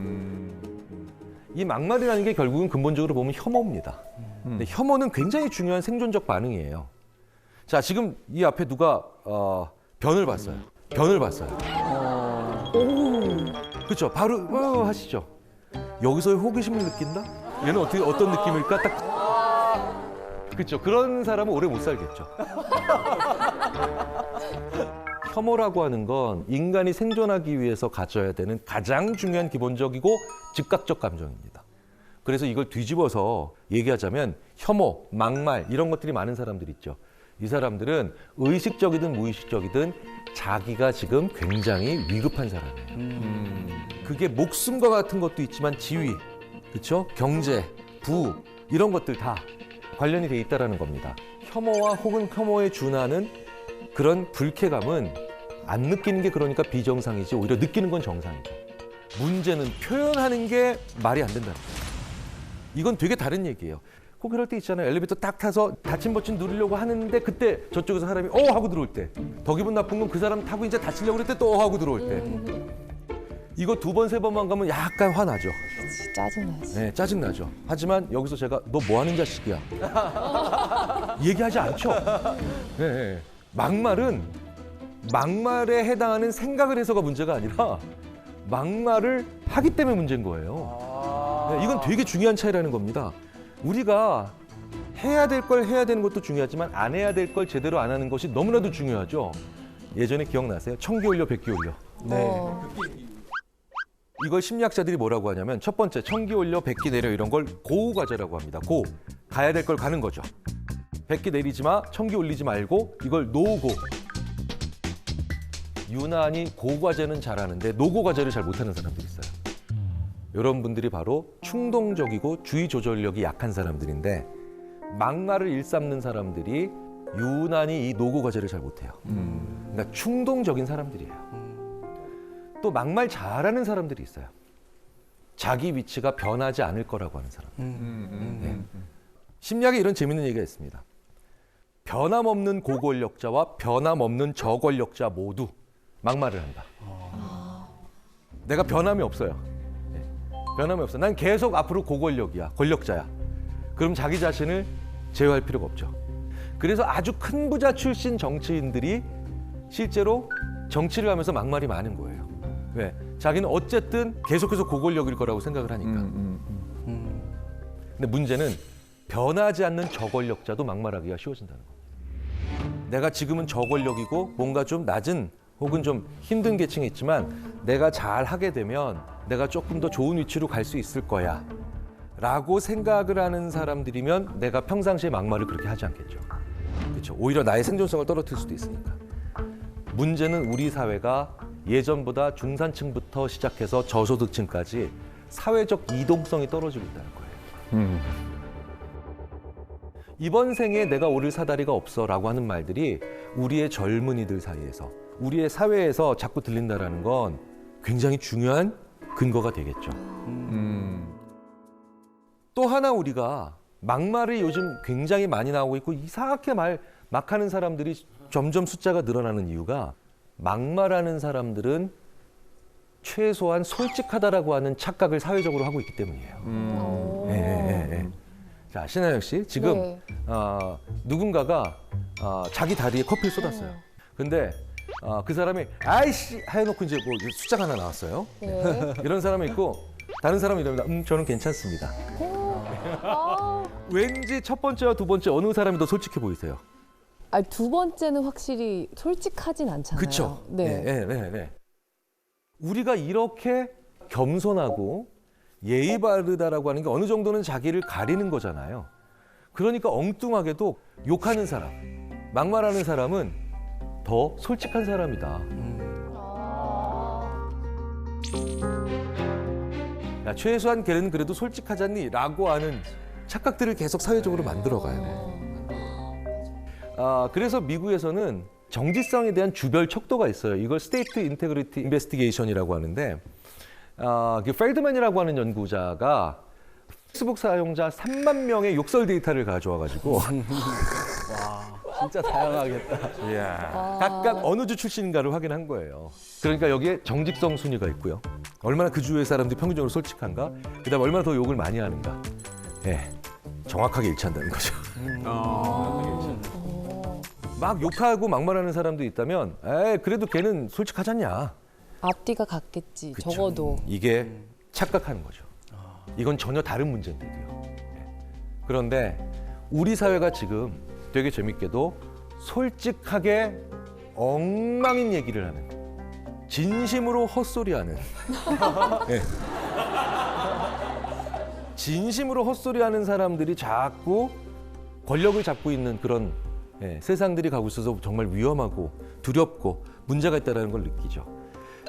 이 막말이라는 게 결국은 근본적으로 보면 혐오입니다. 근데 혐오는 굉장히 중요한 생존적 반응이에요. 자, 지금 이 앞에 누가 변을 봤어요. 변을 봤어요. 그렇죠. 바로 하시죠. 여기서의 호기심을 느낀다? 얘는 어떤 느낌일까? 딱. 그렇죠. 그런 사람은 오래 못 살겠죠. 혐오라고 하는 건 인간이 생존하기 위해서 가져야 되는 가장 중요한 기본적이고 즉각적 감정입니다. 그래서 이걸 뒤집어서 얘기하자면 혐오, 막말 이런 것들이 많은 사람들이 있죠. 이 사람들은 의식적이든 무의식적이든 자기가 지금 굉장히 위급한 사람이에요. 그게 목숨과 같은 것도 있지만 지위, 그렇죠? 경제, 부 이런 것들 다 관련이 돼 있다라는 겁니다. 혐오와 혹은 혐오에 준하는 그런 불쾌감은 안 느끼는 게 그러니까 비정상이지 오히려 느끼는 건 정상이죠. 문제는 표현하는 게 말이 안 된다는 거예요. 이건 되게 다른 얘기예요. 꼭 이럴 때 있잖아요. 엘리베이터 딱 타서 닫힌 버튼 누르려고 하는데 그때 저쪽에서 사람이 하고 들어올 때. 더 기분 나쁜 건 그 사람 타고 이제 닫히려고 그럴 때 또 하고 들어올 때. 이거 2번, 3번만 가면 약간 화나죠. 짜증나지. 네, 짜증나죠. 하지만 여기서 제가 너 뭐 하는 자식이야. 얘기하지 않죠. 네, 네. 막말에 해당하는 생각을 해서가 문제가 아니라 막말을 하기 때문에 문제인 거예요. 네, 이건 되게 중요한 차이라는 겁니다. 우리가 해야 될 걸 해야 되는 것도 중요하지만 안 해야 될 걸 제대로 안 하는 것이 너무나도 중요하죠. 예전에 기억나세요? 청기 올려 백기 올려. 네. 이걸 심리학자들이 뭐라고 하냐면 첫 번째 청기 올려 백기 내려 이런 걸 고우 과제라고 합니다. 가야 될 걸 가는 거죠. 백기 내리지 마, 청기 올리지 말고 이걸 노고. 유난히 고 과제는 잘하는데 노고 과제를 잘 못하는 사람들이 있어요. 이런 분들이 바로 충동적이고 주의 조절력이 약한 사람들인데 막말을 일삼는 사람들이 유난히 이 노고 과제를 잘 못해요. 그러니까 충동적인 사람들이에요. 또 막말 잘하는 사람들이 있어요. 자기 위치가 변하지 않을 거라고 하는 사람. 네. 심리학에 이런 재밌는 얘기가 있습니다. 변함없는 고권력자와 변함없는 저권력자 모두 막말을 한다. 내가 변함이 없어요. 네. 변함이 없어. 난 계속 앞으로 고권력이야. 권력자야. 그럼 자기 자신을 제어할 필요가 없죠. 그래서 아주 큰 부자 출신 정치인들이 실제로 정치를 하면서 막말이 많은 거예요. 왜? 자기는 어쨌든 계속해서 고권력일 거라고 생각을 하니까. 근데 문제는 변하지 않는 저권력자도 막말하기가 쉬워진다는 거예요. 내가 지금은 저권력이고 뭔가 좀 낮은 혹은 좀 힘든 계층에 있지만 내가 잘 하게 되면 내가 조금 더 좋은 위치로 갈 수 있을 거야 라고 생각을 하는 사람들이면 내가 평상시에 막말을 그렇게 하지 않겠죠. 그렇죠. 오히려 나의 생존성을 떨어뜨릴 수도 있으니까. 문제는 우리 사회가 예전보다 중산층부터 시작해서 저소득층까지 사회적 이동성이 떨어지고 있다는 거예요. 이번 생에 내가 오를 사다리가 없어라고 하는 말들이 우리의 젊은이들 사이에서 우리의 사회에서 자꾸 들린다라는 건 굉장히 중요한 근거가 되겠죠. 또 하나 우리가 막말이 요즘 굉장히 많이 나오고 있고 이상하게 막 하는 사람들이 점점 숫자가 늘어나는 이유가 막말하는 사람들은 최소한 솔직하다라고 하는 착각을 사회적으로 하고 있기 때문이에요. 네. 자, 신하영 씨, 지금 네. 누군가가 자기 다리에 커피를 쏟았어요. 근데 그 사람이 아이씨 해놓고 이제 뭐 숫자가 하나 나왔어요. 네. 이런 사람이 있고 다른 사람이 이럽니다. 저는 괜찮습니다. 왠지 첫 번째와 두 번째 어느 사람이 더 솔직해 보이세요? 두 번째는 확실히 솔직하진 않잖아요. 그렇죠. 네. 네. 우리가 이렇게 겸손하고 예의 바르다라고 하는 게 어느 정도는 자기를 가리는 거잖아요. 그러니까 엉뚱하게도 욕하는 사람, 막말하는 사람은 더 솔직한 사람이다. 야, 최소한 걔는 그래도 솔직하잖니? 라고 하는 착각들을 계속 사회적으로 만들어가야 돼요. 그래서 미국에서는 정직성에 대한 주별 척도가 있어요. 이걸 스테이트 인테그리티 인베스티게이션이라고 하는데 펠드맨이라고 하는 연구자가 페이스북 사용자 3만 명의 욕설 데이터를 가져와가지고 와, 진짜 다양하겠다. 각각 어느 주 출신인가를 확인한 거예요. 그러니까 여기에 정직성 순위가 있고요. 얼마나 그 주위의 사람들이 평균적으로 솔직한가? 그다음 얼마나 더 욕을 많이 하는가? 예, 정확하게 일치한다는 거죠. 막 욕하고 막말하는 사람도 있다면, 그래도 걔는 솔직하잖냐? 앞뒤가 같겠지. 그쵸. 적어도. 이게 착각하는 거죠. 이건 전혀 다른 문제인데도요. 예. 그런데 우리 사회가 지금 되게 재밌게도 솔직하게 엉망인 얘기를 하는, 진심으로 헛소리하는, 예. 진심으로 헛소리하는 사람들이 자꾸 권력을 잡고 있는 그런 세상들이 가고 있어서 정말 위험하고 두렵고 문제가 있다는 걸 느끼죠.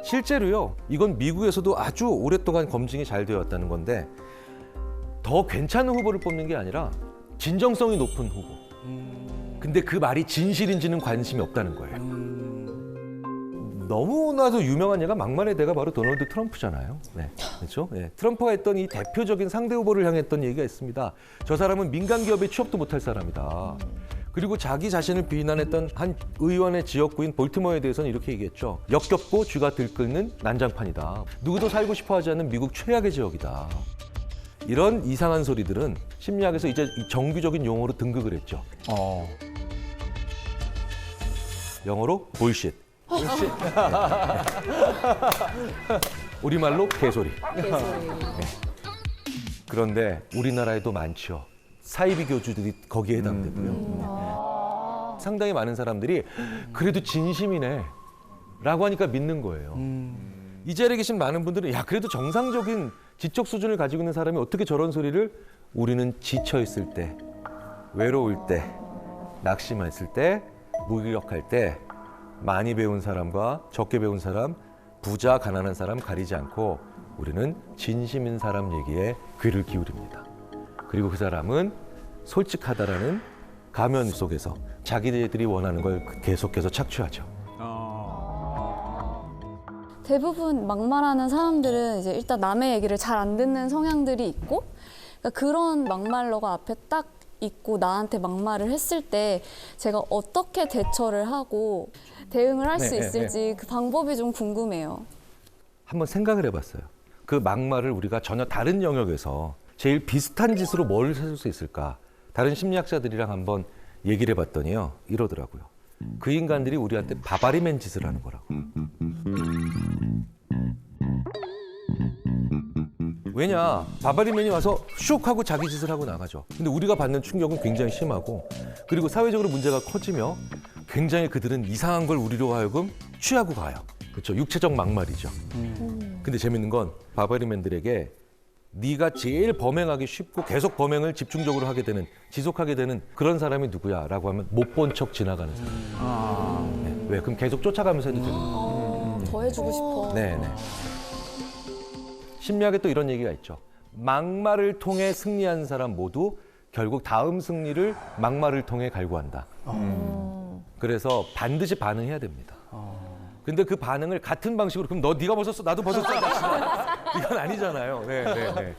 실제로요, 이건 미국에서도 아주 오랫동안 검증이 잘 되어 왔다는 건데, 더 괜찮은 후보를 뽑는 게 아니라 진정성이 높은 후보. 근데 그 말이 진실인지는 관심이 없다는 거예요. 너무나도 유명한 예가 막말의 대가 바로 도널드 트럼프잖아요. 네, 그렇죠? 네, 트럼프가 했던 이 대표적인 상대 후보를 향했던 얘기가 있습니다. 저 사람은 민간 기업에 취업도 못할 사람이다. 그리고 자기 자신을 비난했던 한 의원의 지역구인 볼티모어에 대해서는 이렇게 얘기했죠. 역겹고 쥐가 들끓는 난장판이다. 누구도 살고 싶어 하지 않는 미국 최악의 지역이다. 이런 이상한 소리들은 심리학에서 이제 정규적인 용어로 등극을 했죠. 영어로 볼쉿. 우리말로 개소리. 네. 그런데 우리나라에도 많죠. 사이비 교주들이 거기에 해당되고요. 상당히 많은 사람들이 그래도 진심이네 라고 하니까 믿는 거예요. 이 자리에 계신 많은 분들은 야, 그래도 정상적인 지적 수준을 가지고 있는 사람이 어떻게 저런 소리를, 우리는 지쳐 있을 때, 외로울 때, 낙심했을 때, 무기력할 때 많이 배운 사람과 적게 배운 사람, 부자 가난한 사람 가리지 않고 우리는 진심인 사람 얘기에 귀를 기울입니다. 그리고 그 사람은 솔직하다라는 가면 속에서 자기들이 원하는 걸 계속해서 착취하죠. 대부분 막말하는 사람들은 이제 일단 남의 얘기를 잘 안 듣는 성향들이 있고, 그러니까 그런 막말러가 앞에 딱 있고 나한테 막말을 했을 때 제가 어떻게 대처를 하고 대응을 할 수 있을지 그 방법이 좀 궁금해요. 한번 생각을 해봤어요. 그 막말을 우리가 전혀 다른 영역에서 제일 비슷한 짓으로 뭘 해줄 수 있을까? 다른 심리학자들이랑 한번 얘기를 해봤더니요, 이러더라고요. 그 인간들이 우리한테 바바리맨 짓을 하는 거라고. 왜냐, 바바리맨이 와서 슉 하고 자기 짓을 하고 나가죠. 근데 우리가 받는 충격은 굉장히 심하고, 그리고 사회적으로 문제가 커지며 굉장히 그들은 이상한 걸 우리로 하여금 취하고 가요. 그렇죠? 육체적 막말이죠. 근데 재밌는 건 바바리맨들에게 네가 제일 범행하기 쉽고 계속 범행을 집중적으로 하게 되는, 지속하게 되는 그런 사람이 누구야? 라고 하면 못 본 척 지나가는 사람. 네. 왜? 그럼 계속 쫓아가면서 해도 되는 거예요. 더 해주고 싶어. 네네. 심리학에 또 이런 얘기가 있죠. 막말을 통해 승리한 사람 모두 결국 다음 승리를 막말을 통해 갈구한다. 그래서 반드시 반응해야 됩니다. 근데 그 반응을 같은 방식으로, 그럼 네가 벗었어, 나도 벗었어, 이건 아니잖아요. 네.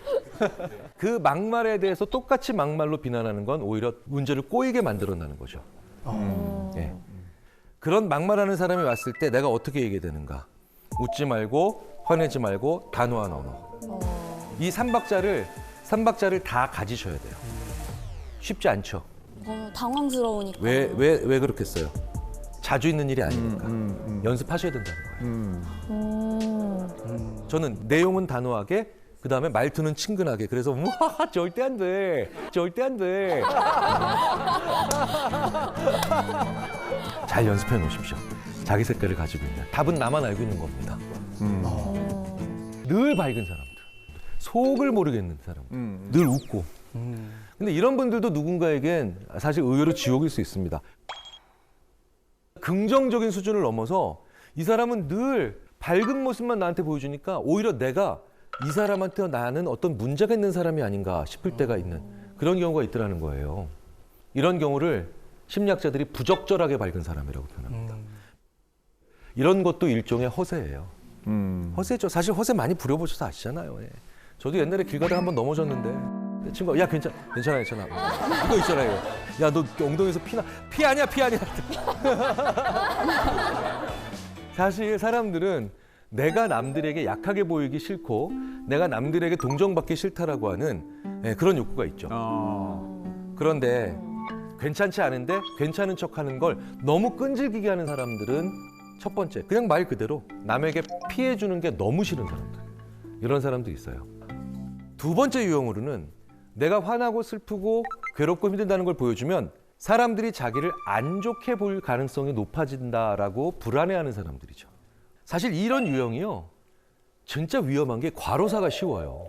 그 막말에 대해서 똑같이 막말로 비난하는 건 오히려 문제를 꼬이게 만들어내는 거죠. 네. 그런 막말하는 사람이 왔을 때 내가 어떻게 얘기해야 되는가? 웃지 말고, 화내지 말고, 단호한 언어. 이 삼박자를 다 가지셔야 돼요. 쉽지 않죠. 당황스러우니까. 왜 그렇겠어요? 자주 있는 일이 아니니까. 연습하셔야 된다는 거예요. 저는 내용은 단호하게, 그 다음에 말투는 친근하게. 그래서 절대 안 돼. 절대 안 돼. 잘 연습해 놓으십시오. 자기 색깔을 가지고 있는. 답은 나만 알고 있는 겁니다. 늘 밝은 사람들. 속을 모르겠는 사람들. 늘 웃고. 근데 이런 분들도 누군가에겐 사실 의외로 지옥일 수 있습니다. 긍정적인 수준을 넘어서 이 사람은 늘 밝은 모습만 나한테 보여주니까 오히려 내가 이 사람한테 나는 어떤 문제가 있는 사람이 아닌가 싶을 때가 있는 그런 경우가 있더라는 거예요. 이런 경우를 심리학자들이 부적절하게 밝은 사람이라고 표현합니다. 이런 것도 일종의 허세예요. 허세죠. 사실 허세 많이 부려보셔서 아시잖아요. 예. 저도 옛날에 길 가다가 한번 넘어졌는데 내 친구가 야 괜찮아. 이거 있잖아요. 야 너 엉덩이에서 피 아니야. 사실 사람들은 내가 남들에게 약하게 보이기 싫고 내가 남들에게 동정받기 싫다라고 하는 그런 욕구가 있죠. 그런데 괜찮지 않은데 괜찮은 척하는 걸 너무 끈질기게 하는 사람들은 첫 번째, 그냥 말 그대로 남에게 피해 주는 게 너무 싫은 사람들. 이런 사람도 있어요. 두 번째 유형으로는 내가 화나고 슬프고 괴롭고 힘들다는 걸 보여주면 사람들이 자기를 안 좋게 볼 가능성이 높아진다라고 불안해하는 사람들이죠. 사실 이런 유형이요, 진짜 위험한 게 과로사가 쉬워요.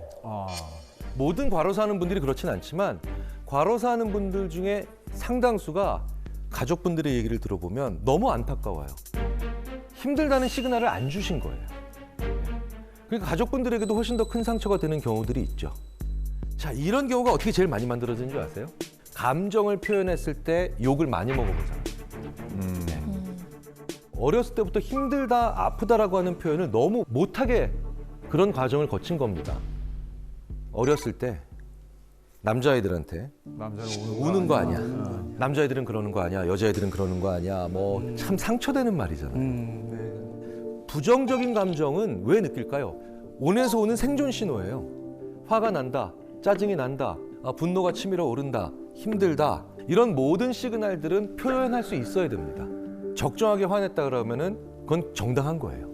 모든 과로사하는 분들이 그렇진 않지만 과로사하는 분들 중에 상당수가 가족분들의 얘기를 들어보면 너무 안타까워요. 힘들다는 시그널을 안 주신 거예요. 그러니까 가족분들에게도 훨씬 더 큰 상처가 되는 경우들이 있죠. 자, 이런 경우가 어떻게 제일 많이 만들어지는 줄 아세요? 감정을 표현했을 때 욕을 많이 먹어본 사람. 네. 어렸을 때부터 힘들다, 아프다라고 하는 표현을 너무 못하게 그런 과정을 거친 겁니다. 어렸을 때 남자애들한테 남자는 우는 거 아니야. 남자애들은 그러는 거 아니야. 여자애들은 그러는 거 아니야. 뭐 참 상처되는 말이잖아요. 부정적인 감정은 왜 느낄까요? 온에서 오는 생존 신호예요. 화가 난다, 짜증이 난다, 분노가 치밀어 오른다, 힘들다. 이런 모든 시그널들은 표현할 수 있어야 됩니다. 적정하게 화냈다 그러면은 그건 정당한 거예요.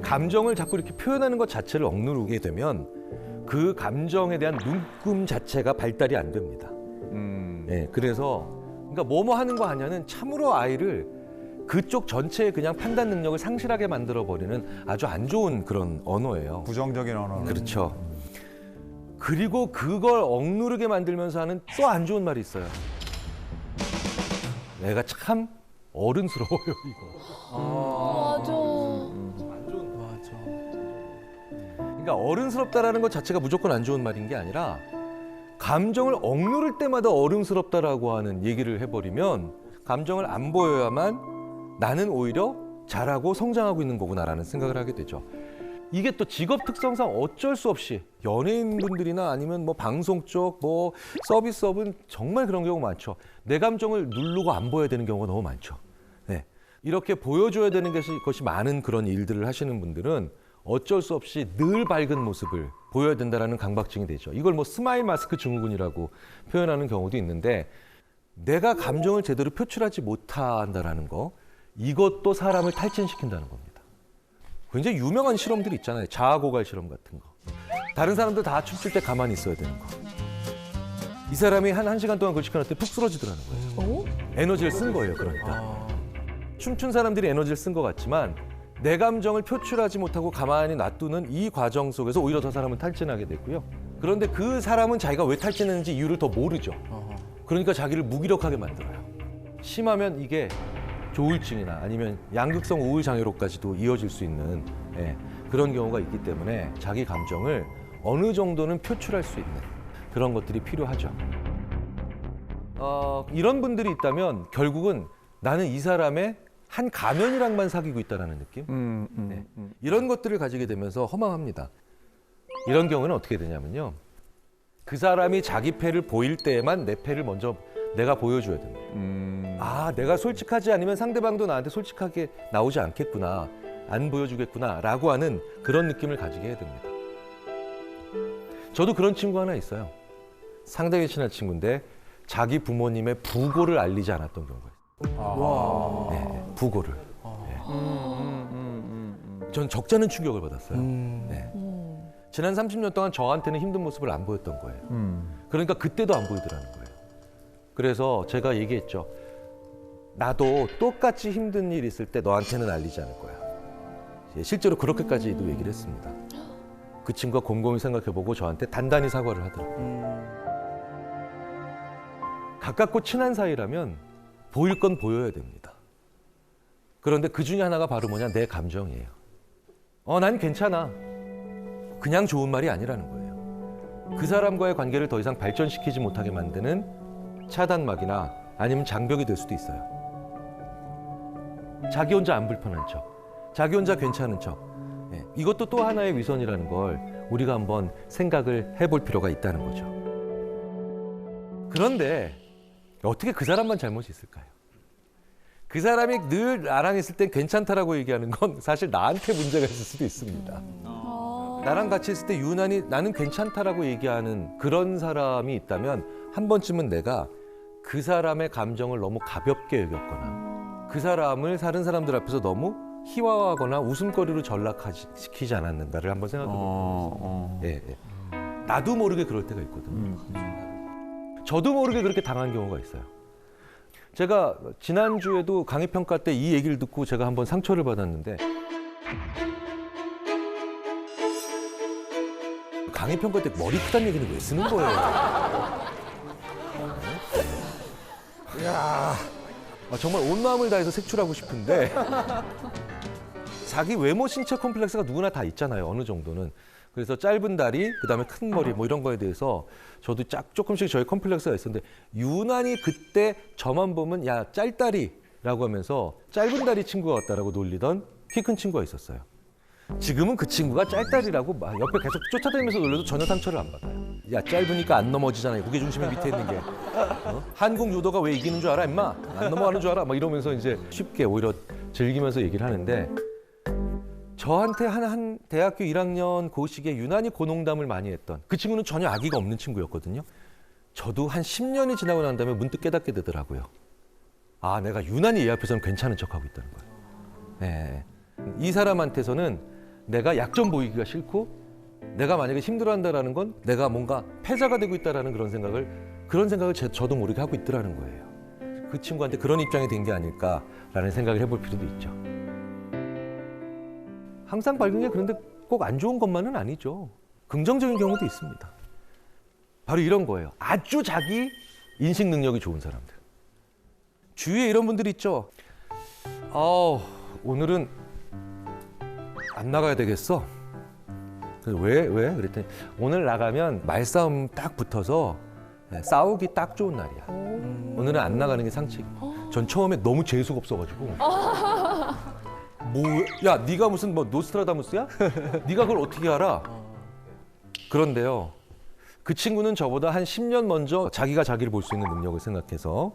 감정을 자꾸 이렇게 표현하는 것 자체를 억누르게 되면 그 감정에 대한 눈금 자체가 발달이 안 됩니다. 네, 그래서 그러니까 뭐뭐 하는 거 아냐는 참으로 아이를 그쪽 전체의 그냥 판단 능력을 상실하게 만들어 버리는 아주 안 좋은 그런 언어예요. 부정적인 언어. 그렇죠. 그리고 그걸 억누르게 만들면서 하는 또 안 좋은 말이 있어요. 내가 참 어른스러워요, 이거. 맞아. 그러니까 어른스럽다라는 것 자체가 무조건 안 좋은 말인 게 아니라 감정을 억누를 때마다 어른스럽다라고 하는 얘기를 해버리면 감정을 안 보여야만 나는 오히려 잘하고 성장하고 있는 거구나라는 생각을 하게 되죠. 이게 또 직업 특성상 어쩔 수 없이 연예인분들이나 아니면 뭐 방송 쪽, 뭐 서비스업은 정말 그런 경우가 많죠. 내 감정을 누르고 안 보여야 되는 경우가 너무 많죠. 네. 이렇게 보여줘야 되는 것이 많은 그런 일들을 하시는 분들은 어쩔 수 없이 늘 밝은 모습을 보여야 된다는 강박증이 되죠. 이걸 뭐 스마일 마스크 증후군이라고 표현하는 경우도 있는데 내가 감정을 제대로 표출하지 못한다는 거, 이것도 사람을 탈진시킨다는 겁니다. 굉장히 유명한 실험들이 있잖아요. 자아고갈 실험 같은 거. 다른 사람들 다 춤출 때 가만히 있어야 되는 거. 이 사람이 한 1시간 동안 그걸 시켜놨더니 푹 쓰러지더라는 거예요. 에너지를 쓴 거예요, 그러니까. 춤춘 사람들이 에너지를 쓴 것 같지만 내 감정을 표출하지 못하고 가만히 놔두는 이 과정 속에서 오히려 저 사람은 탈진하게 됐고요. 그런데 그 사람은 자기가 왜 탈진했는지 이유를 더 모르죠. 그러니까 자기를 무기력하게 만들어요. 심하면 이게 조울증이나 아니면 양극성 우울 장애로까지도 이어질 수 있는 그런 경우가 있기 때문에 자기 감정을 어느 정도는 표출할 수 있는 그런 것들이 필요하죠. 이런 분들이 있다면 결국은 나는 이 사람의 한 가면이랑만 사귀고 있다는 느낌? 이런 것들을 가지게 되면서 허망합니다. 이런 경우는 어떻게 되냐면요. 그 사람이 자기 패를 보일 때에만 내 패를 먼저 내가 보여줘야 됩니다. 아, 내가 솔직하지 않으면 상대방도 나한테 솔직하게 나오지 않겠구나, 안 보여주겠구나 라고 하는 그런 느낌을 가지게 해야 됩니다. 저도 그런 친구 하나 있어요. 상당히 친한 친구인데 자기 부모님의 부고를 알리지 않았던 경우가 있어요. 네, 부고를. 전 적잖은 충격을 받았어요. 네. 지난 30년 동안 저한테는 힘든 모습을 안 보였던 거예요. 그러니까 그때도 안 보이더라는 거예요. 그래서 제가 얘기했죠. 나도 똑같이 힘든 일 있을 때 너한테는 알리지 않을 거야. 실제로 그렇게까지도 얘기를 했습니다. 그 친구가 곰곰이 생각해보고 저한테 단단히 사과를 하더라고요. 가깝고 친한 사이라면 보일 건 보여야 됩니다. 그런데 그 중에 하나가 바로 뭐냐? 내 감정이에요. 난 괜찮아. 그냥 좋은 말이 아니라는 거예요. 그 사람과의 관계를 더 이상 발전시키지 못하게 만드는 차단막이나 아니면 장벽이 될 수도 있어요. 자기 혼자 안 불편한 척, 자기 혼자 괜찮은 척. 이것도 또 하나의 위선이라는 걸 우리가 한번 생각을 해볼 필요가 있다는 거죠. 그런데 어떻게 그 사람만 잘못이 있을까요? 그 사람이 늘 나랑 있을 땐 괜찮다라고 얘기하는 건 사실 나한테 문제가 있을 수도 있습니다. 나랑 같이 있을 때 유난히 나는 괜찮다라고 얘기하는 그런 사람이 있다면 한 번쯤은 내가 그 사람의 감정을 너무 가볍게 여겼거나 그 사람을 다른 사람들 앞에서 너무 희화화하거나 웃음거리로 전락시키지 않았는가를 한번 생각해 봅니다. 예, 예. 나도 모르게 그럴 때가 있거든요. 저도 모르게 그렇게 당한 경우가 있어요. 제가 지난주에도 강의평가 때 이 얘기를 듣고 제가 한번 상처를 받았는데 강의평가 때 머리 크다는 얘기는 왜 쓰는 거예요? 이야, 정말 온 마음을 다해서 색출하고 싶은데 자기 외모 신체 컴플렉스가 누구나 다 있잖아요. 어느 정도는. 그래서 짧은 다리, 그다음에 큰 머리 뭐 이런 거에 대해서 저도 조금씩 저희 컴플렉스가 있었는데 유난히 그때 저만 보면 야 짤다리라고 하면서 짧은 다리 친구 같다라고 놀리던 키 큰 친구가 있었어요. 지금은 그 친구가 짤다리라고 막 옆에 계속 쫓아다니면서 놀려도 전혀 상처를 안 받아요. 야 짧으니까 안 넘어지잖아요. 무게중심이 밑에 있는 게. 한국 유도가 왜 이기는 줄 알아 임마? 안 넘어가는 줄 알아? 막 이러면서 이제 쉽게 오히려 즐기면서 얘기를 하는데 저한테 한 대학교 1학년 그 시기에 유난히 고농담을 많이 했던 그 친구는 전혀 악의가 없는 친구였거든요. 저도 한 10년이 지나고 난 다음에 문득 깨닫게 되더라고요. 아, 내가 유난히 얘 앞에서는 괜찮은 척하고 있다는 거예요. 네. 이 사람한테서는 내가 약점 보이기가 싫고 내가 만약에 힘들어한다라는 건 내가 뭔가 패자가 되고 있다라는 그런 생각을 저도 모르게 하고 있더라는 거예요. 그 친구한테 그런 입장이 된 게 아닐까라는 생각을 해볼 필요도 있죠. 항상 밝은 게 그런데 꼭 안 좋은 것만은 아니죠. 긍정적인 경우도 있습니다. 바로 이런 거예요. 아주 자기 인식 능력이 좋은 사람들. 주위에 이런 분들 있죠. 오늘은 안 나가야 되겠어. 그래서 왜? 그랬더니 오늘 나가면 말싸움 딱 붙어서 싸우기 딱 좋은 날이야. 오늘은 안 나가는 게 상책이야. 전 처음에 너무 재수가 없어가지고 야, 네가 무슨 노스트라다무스야? 네가 그걸 어떻게 알아? 그런데요. 그 친구는 저보다 한 10년 먼저 자기가 자기를 볼 수 있는 능력을 생각해서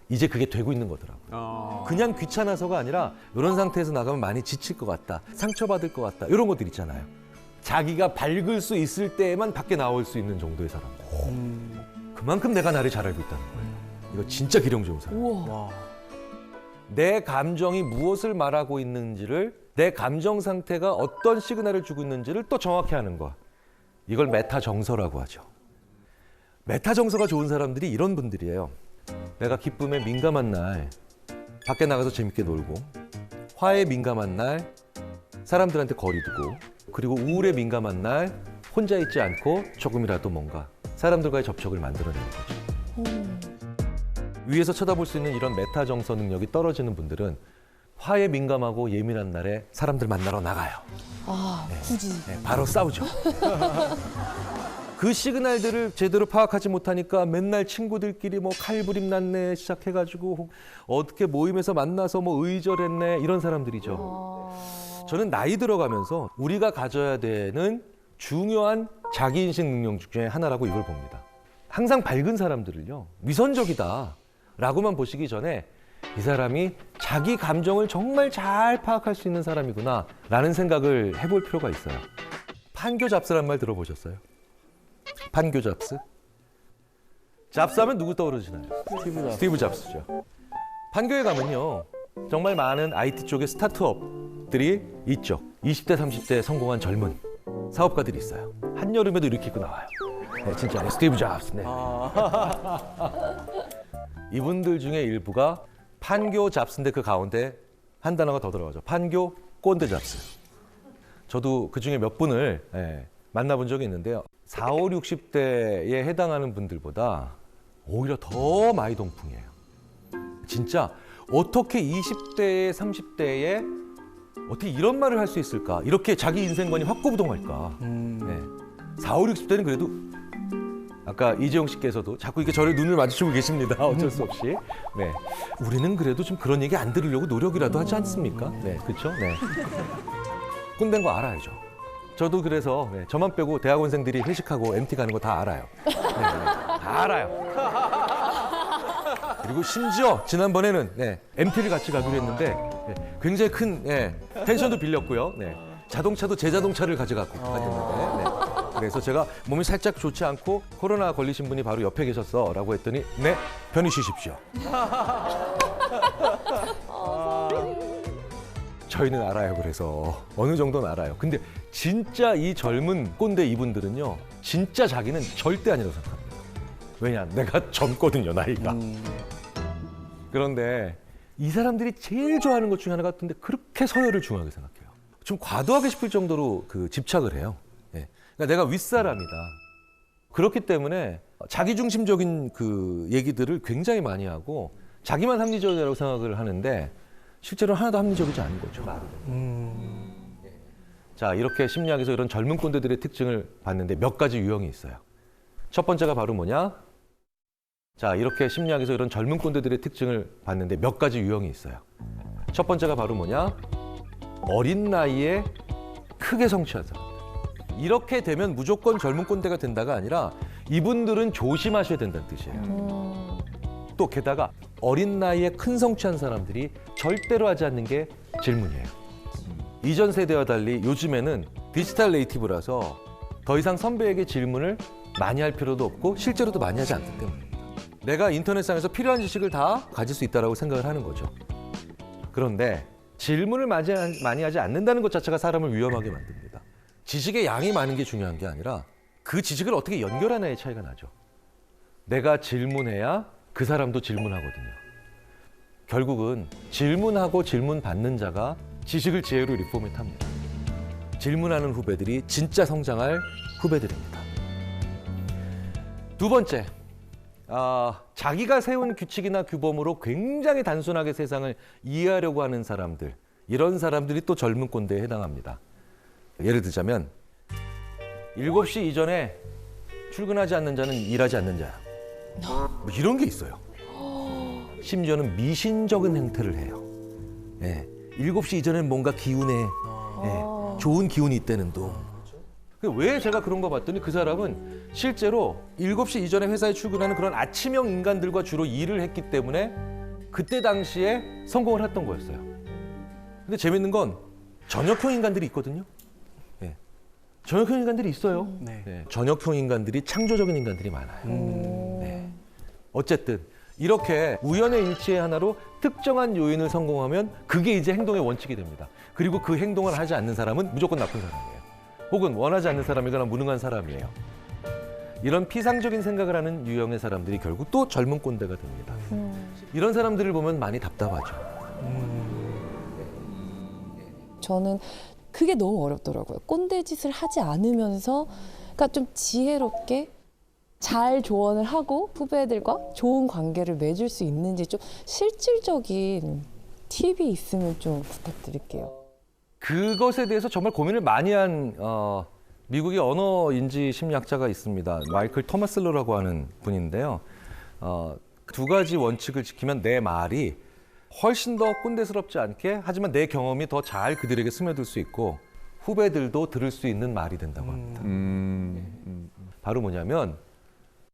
이제 그게 되고 있는 거더라고요. 그냥 귀찮아서가 아니라 이런 상태에서 나가면 많이 지칠 것 같다. 상처받을 것 같다. 이런 것들 있잖아요. 자기가 밝을 수 있을 때에만 밖에 나올 수 있는 정도의 사람들. 그만큼 내가 나를 잘 알고 있다는 거예요. 이거 진짜 기령 좋은 사람. 내 감정이 무엇을 말하고 있는지를 내 감정 상태가 어떤 시그널을 주고 있는지를 또 정확히 아는 거. 이걸 메타 정서라고 하죠. 메타 정서가 좋은 사람들이 이런 분들이에요. 내가 기쁨에 민감한 날 밖에 나가서 재밌게 놀고 화에 민감한 날 사람들한테 거리 두고 그리고 우울에 민감한 날 혼자 있지 않고 조금이라도 뭔가 사람들과의 접촉을 만들어내는 거죠. 위에서 쳐다볼 수 있는 이런 메타 정서 능력이 떨어지는 분들은 화에 민감하고 예민한 날에 사람들 만나러 나가요. 굳이. 네, 바로 싸우죠. 그 시그널들을 제대로 파악하지 못하니까 맨날 친구들끼리 뭐 칼부림 났네 시작해가지고 어떻게 모임에서 만나서 뭐 의절했네 이런 사람들이죠. 저는 나이 들어가면서 우리가 가져야 되는 중요한 자기인식 능력 중에 하나라고 이걸 봅니다. 항상 밝은 사람들을요. 위선적이다 라고만 보시기 전에 이 사람이 자기 감정을 정말 잘 파악할 수 있는 사람이구나 라는 생각을 해볼 필요가 있어요. 판교 잡스란 말 들어보셨어요? 판교 잡스? 잡스하면 누구 떠오르시나요? 스티브 잡스죠. 판교에 가면요. 정말 많은 IT 쪽의 스타트업들이 있죠. 20대, 30대 성공한 젊은 사업가들이 있어요. 한여름에도 이렇게 입고 나와요. 네, 진짜 스티브 잡스. 네. 이분들 중에 일부가 판교 잡스인데 그 가운데 한 단어가 더 들어가죠. 판교 꼰대 잡스. 저도 그 중에 몇 분을 만나본 적이 있는데요. 40, 60대에 해당하는 분들보다 오히려 더 많이 동풍이에요. 진짜 어떻게 20대에 30대에 어떻게 이런 말을 할 수 있을까? 이렇게 자기 인생관이 확고부동할까? 네. 40, 60대는 그래도 아까 이재용 씨께서도 자꾸 이렇게 저를 눈을 마주치고 계십니다. 어쩔 수 없이. 네. 우리는 그래도 좀 그런 얘기 안 들으려고 노력이라도 하지 않습니까? 네, 그렇죠? 네. 꼰대인 거 알아야죠. 저도 그래서 저만 빼고 대학원생들이 회식하고 MT 가는 거 다 알아요. 네, 다 알아요. 그리고 심지어 지난번에는 MT를 같이 가기로 했는데 굉장히 큰 펜션도 빌렸고요. 자동차도 제 자동차를 가져갔고 갔는데 그래서 제가 몸이 살짝 좋지 않고 코로나 걸리신 분이 바로 옆에 계셨어라고 했더니 네, 편히 쉬십시오. 저희는 알아요. 그래서 어느 정도는 알아요. 근데 진짜 이 젊은 꼰대 이분들은요, 진짜 자기는 절대 아니라고 생각합니다. 왜냐, 내가 젊거든요, 나이가. 그런데 이 사람들이 제일 좋아하는 것 중에 하나가 근데 그렇게 서열을 중요하게 생각해요. 좀 과도하게 싶을 정도로 그 집착을 해요. 그러니까 내가 윗사람이다. 그렇기 때문에 자기중심적인 그 얘기들을 굉장히 많이 하고 자기만 합리적이라고 생각을 하는데 실제로 하나도 합리적이지 않은 거죠. 자, 이렇게 심리학에서 이런 젊은 꼰대들의 특징을 봤는데 몇 가지 유형이 있어요. 첫 번째가 바로 뭐냐? 자, 이렇게 심리학에서 이런 젊은 꼰대들의 특징을 봤는데 몇 가지 유형이 있어요. 첫 번째가 바로 뭐냐? 어린 나이에 크게 성취한 사람. 이렇게 되면 무조건 젊은 꼰대가 된다가 아니라 이분들은 조심하셔야 된다는 뜻이에요. 또 게다가 어린 나이에 큰 성취한 사람들이 절대로 하지 않는 게 질문이에요. 이전 세대와 달리 요즘에는 디지털 네이티브라서 더 이상 선배에게 질문을 많이 할 필요도 없고 실제로도 많이 하지 않기 때문입니다. 내가 인터넷상에서 필요한 지식을 다 가질 수 있다고 생각을 하는 거죠. 그런데 질문을 많이 하지 않는다는 것 자체가 사람을 위험하게 만듭니다. 지식의 양이 많은 게 중요한 게 아니라 그 지식을 어떻게 연결하느냐의 차이가 나죠. 내가 질문해야 그 사람도 질문하거든요. 결국은 질문하고 질문받는 자가 지식을 지혜로 리포맷합니다. 질문하는 후배들이 진짜 성장할 후배들입니다. 두 번째, 자기가 세운 규칙이나 규범으로 굉장히 단순하게 세상을 이해하려고 하는 사람들, 이런 사람들이 또 젊은 꼰대에 해당합니다. 예를 들자면 7시 이전에 출근하지 않는 자는 일하지 않는 자야. 뭐 이런 게 있어요. 심지어는 미신적인 행태를 해요. 7시 이전엔 뭔가 기운에 좋은 기운이 있다는 둥. 왜 제가 그런 거 봤더니 그 사람은 실제로 7시 이전에 회사에 출근하는 그런 아침형 인간들과 주로 일을 했기 때문에 그때 당시에 성공을 했던 거였어요. 근데 재밌는 건 저녁형 인간들이 있거든요. 저녁형 인간들이 있어요. 저녁형 인간들이 창조적인 인간들이 많아요. 어쨌든 이렇게 우연의 일치의 하나로 특정한 요인을 성공하면 그게 이제 행동의 원칙이 됩니다. 그리고 그 행동을 하지 않는 사람은 무조건 나쁜 사람이에요. 혹은 원하지 않는 사람이거나 무능한 사람이에요. 이런 피상적인 생각을 하는 유형의 사람들이 결국 또 젊은 꼰대가 됩니다. 이런 사람들을 보면 많이 답답하죠. 저는 그게 너무 어렵더라고요. 꼰대 짓을 하지 않으면서 그러니까 좀 지혜롭게 잘 조언을 하고 후배들과 좋은 관계를 맺을 수 있는지 좀 실질적인 팁이 있으면 좀 부탁드릴게요. 그것에 대해서 정말 고민을 많이 한 미국의 언어인지 심리학자가 있습니다. 마이클 토마슬러라고 하는 분인데요. 두 가지 원칙을 지키면 내 말이 훨씬 더 꼰대스럽지 않게 하지만 내 경험이 더 잘 그들에게 스며들 수 있고 후배들도 들을 수 있는 말이 된다고 합니다. 바로 뭐냐면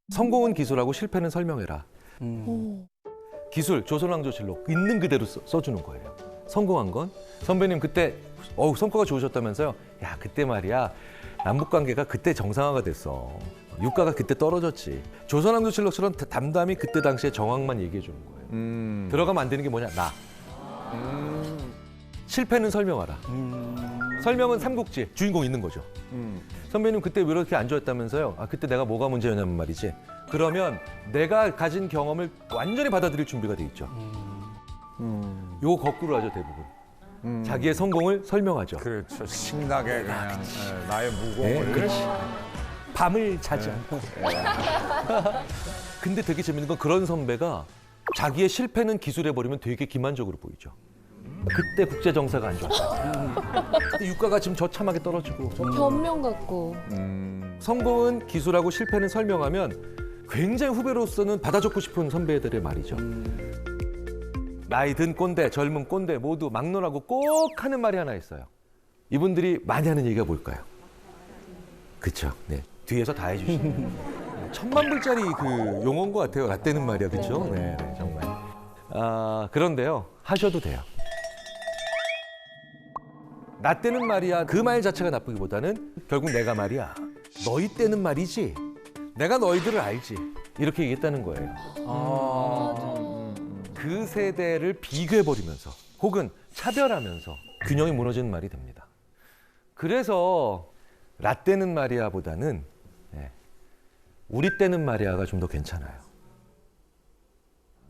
성공은 기술하고 실패는 설명해라. 기술, 조선왕조실록 있는 그대로 써주는 거예요. 성공한 건 선배님 그때 성과가 좋으셨다면서요. 야, 그때 말이야 남북관계가 그때 정상화가 됐어. 유가가 그때 떨어졌지. 조선왕조실록처럼 담담히 그때 당시의 정황만 얘기해 주는 거예요. 들어가면 안 되는 게 뭐냐? 나. 실패는 설명하라. 설명은 삼국지, 주인공 있는 거죠. 선배님 그때 왜 이렇게 안 좋았다면서요? 그때 내가 뭐가 문제였냐면 말이지. 그러면 내가 가진 경험을 완전히 받아들일 준비가 돼 있죠. 요거 거꾸로 하죠, 대부분. 자기의 성공을 설명하죠. 그렇죠. 신나게 그냥 나의 무공을. 그렇지. 밤을 자지 않고. 근데 되게 재밌는 건 그런 선배가 자기의 실패는 기술해버리면 되게 기만적으로 보이죠. 그때 국제 정세가 안 좋았다. 그때 유가가 지금 저참하게 떨어지고. 변명 같고. 성공은 기술하고 실패는 설명하면 굉장히 후배로서는 받아줬고 싶은 선배들의 말이죠. 나이 든 꼰대, 젊은 꼰대 모두 막론하고 꼭 하는 말이 하나 있어요. 이분들이 많이 하는 얘기가 뭘까요? 그쵸. 네. 뒤에서 다 해주시는. 1000만 불짜리 그 용어인 것 같아요. 라떼는 말이야. 그쵸? 네, 정말. 그런데요, 하셔도 돼요. 나 때는 말이야, 그 말 자체가 나쁘기보다는 결국 내가 말이야, 너희 때는 말이지, 내가 너희들을 알지, 이렇게 얘기했다는 거예요. 그 세대를 비교해버리면서 혹은 차별하면서 균형이 무너지는 말이 됩니다. 그래서 라떼는 말이야보다는 우리 때는 말이야가 좀 더 괜찮아요.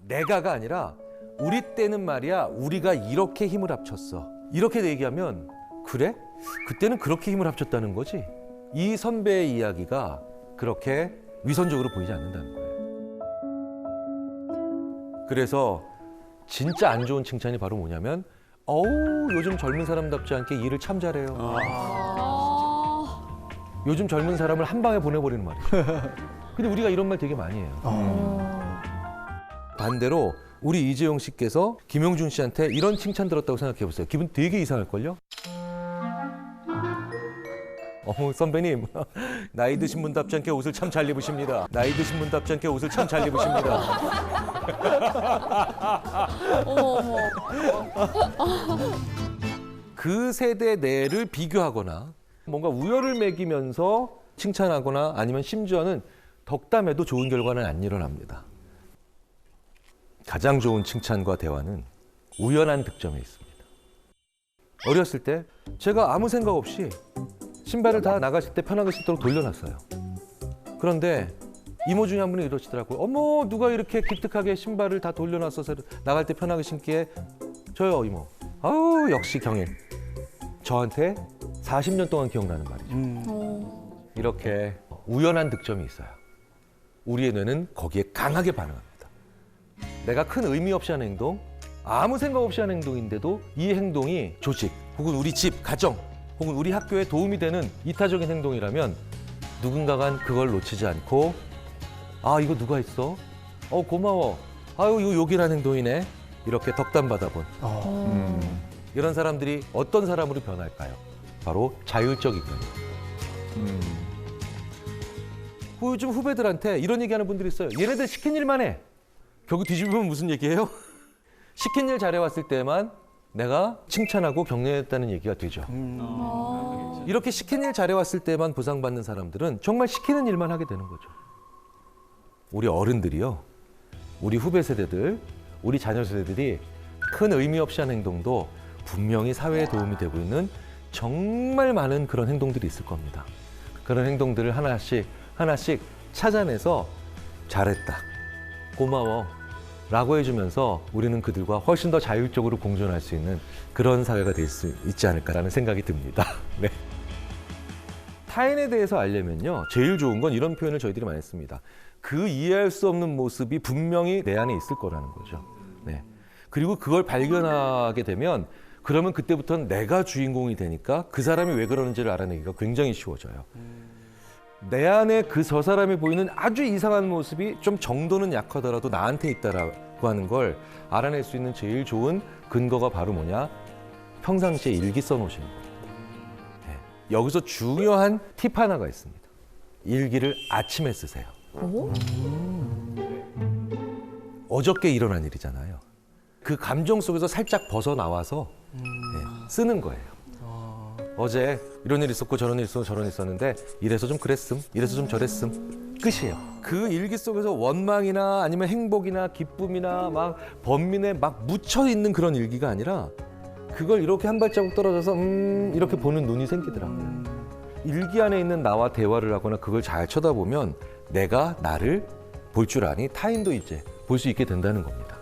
내가가 아니라 우리 때는 말이야 우리가 이렇게 힘을 합쳤어. 이렇게 얘기하면 그래? 그때는 그렇게 힘을 합쳤다는 거지. 이 선배의 이야기가 그렇게 위선적으로 보이지 않는다는 거예요. 그래서 진짜 안 좋은 칭찬이 바로 뭐냐면 요즘 젊은 사람답지 않게 일을 참 잘해요. 요즘 젊은 사람을 한 방에 보내버리는 말이죠. 근데 우리가 이런 말 되게 많이 해요. 반대로 우리 이재용 씨께서 김용준 씨한테 이런 칭찬 들었다고 생각해 보세요. 기분 되게 이상할걸요? 어머 선배님, 나이 드신 분답지 않게 옷을 참 잘 입으십니다. 나이 드신 분답지 않게 옷을 참 잘 입으십니다. 어머. 그 세대 내를 비교하거나 뭔가 우열을 매기면서 칭찬하거나 아니면 심지어는 덕담해도 좋은 결과는 안 일어납니다. 가장 좋은 칭찬과 대화는 우연한 득점에 있습니다. 어렸을 때 제가 아무 생각 없이 신발을 다 나가실 때 편하게 신도록 돌려놨어요. 그런데 이모 중에 한 분이 이러시더라고요. 어머, 누가 이렇게 기특하게 신발을 다 돌려놨어서 나갈 때 편하게 신기에. 저요, 이모. 아우, 역시 경일. 저한테 40년 동안 기억나는 말이죠. 이렇게 우연한 득점이 있어요. 우리의 뇌는 거기에 강하게 반응합니다. 내가 큰 의미 없이 하는 행동, 아무 생각 없이 하는 행동인데도 이 행동이 조직, 혹은 우리 집, 가정, 혹은 우리 학교에 도움이 되는 이타적인 행동이라면 누군가가 그걸 놓치지 않고 이거 누가 했어? 고마워. 아유, 이거 요긴한 행동이네. 이렇게 덕담 받아본 이런 사람들이 어떤 사람으로 변할까요? 바로 자율적이거든요. 요즘 후배들한테 이런 얘기하는 분들이 있어요. 얘네들 시킨 일만 해. 결국 뒤집으면 무슨 얘기예요? 시킨 일 잘해왔을 때만 내가 칭찬하고 격려했다는 얘기가 되죠. 이렇게 시킨 일 잘해왔을 때만 보상받는 사람들은 정말 시키는 일만 하게 되는 거죠. 우리 어른들이요, 우리 후배 세대들, 우리 자녀 세대들이 큰 의미 없이 하는 행동도 분명히 사회에 도움이 되고 있는 정말 많은 그런 행동들이 있을 겁니다. 그런 행동들을 하나씩 찾아내서 잘했다, 고마워 라고 해주면서 우리는 그들과 훨씬 더 자율적으로 공존할 수 있는 그런 사회가 될 수 있지 않을까라는 생각이 듭니다. 네. 타인에 대해서 알려면요, 제일 좋은 건 이런 표현을 저희들이 많이 씁니다. 그 이해할 수 없는 모습이 분명히 내 안에 있을 거라는 거죠. 네. 그리고 그걸 발견하게 되면 그러면 그때부터는 내가 주인공이 되니까 그 사람이 왜 그러는지를 알아내기가 굉장히 쉬워져요. 내 안에 저 사람이 보이는 아주 이상한 모습이 좀 정도는 약하더라도 나한테 있다라고 하는 걸 알아낼 수 있는 제일 좋은 근거가 바로 뭐냐? 평상시에 일기 써놓으시는 겁니다. 네. 여기서 중요한 팁 하나가 있습니다. 일기를 아침에 쓰세요. 어저께 일어난 일이잖아요. 그 감정 속에서 살짝 벗어나와서 쓰는 거예요. 어제 이런 일 있었고 저런 일 있었고 저런 일 있었는데 이래서 좀 그랬음, 이래서 좀 저랬음. 끝이에요. 그 일기 속에서 원망이나 아니면 행복이나 기쁨이나 막 번민에 막 묻혀 있는 그런 일기가 아니라 그걸 이렇게 한 발자국 떨어져서 이렇게 보는 눈이 생기더라고요. 일기 안에 있는 나와 대화를 하거나 그걸 잘 쳐다보면 내가 나를 볼 줄 아니 타인도 이제 볼 수 있게 된다는 겁니다.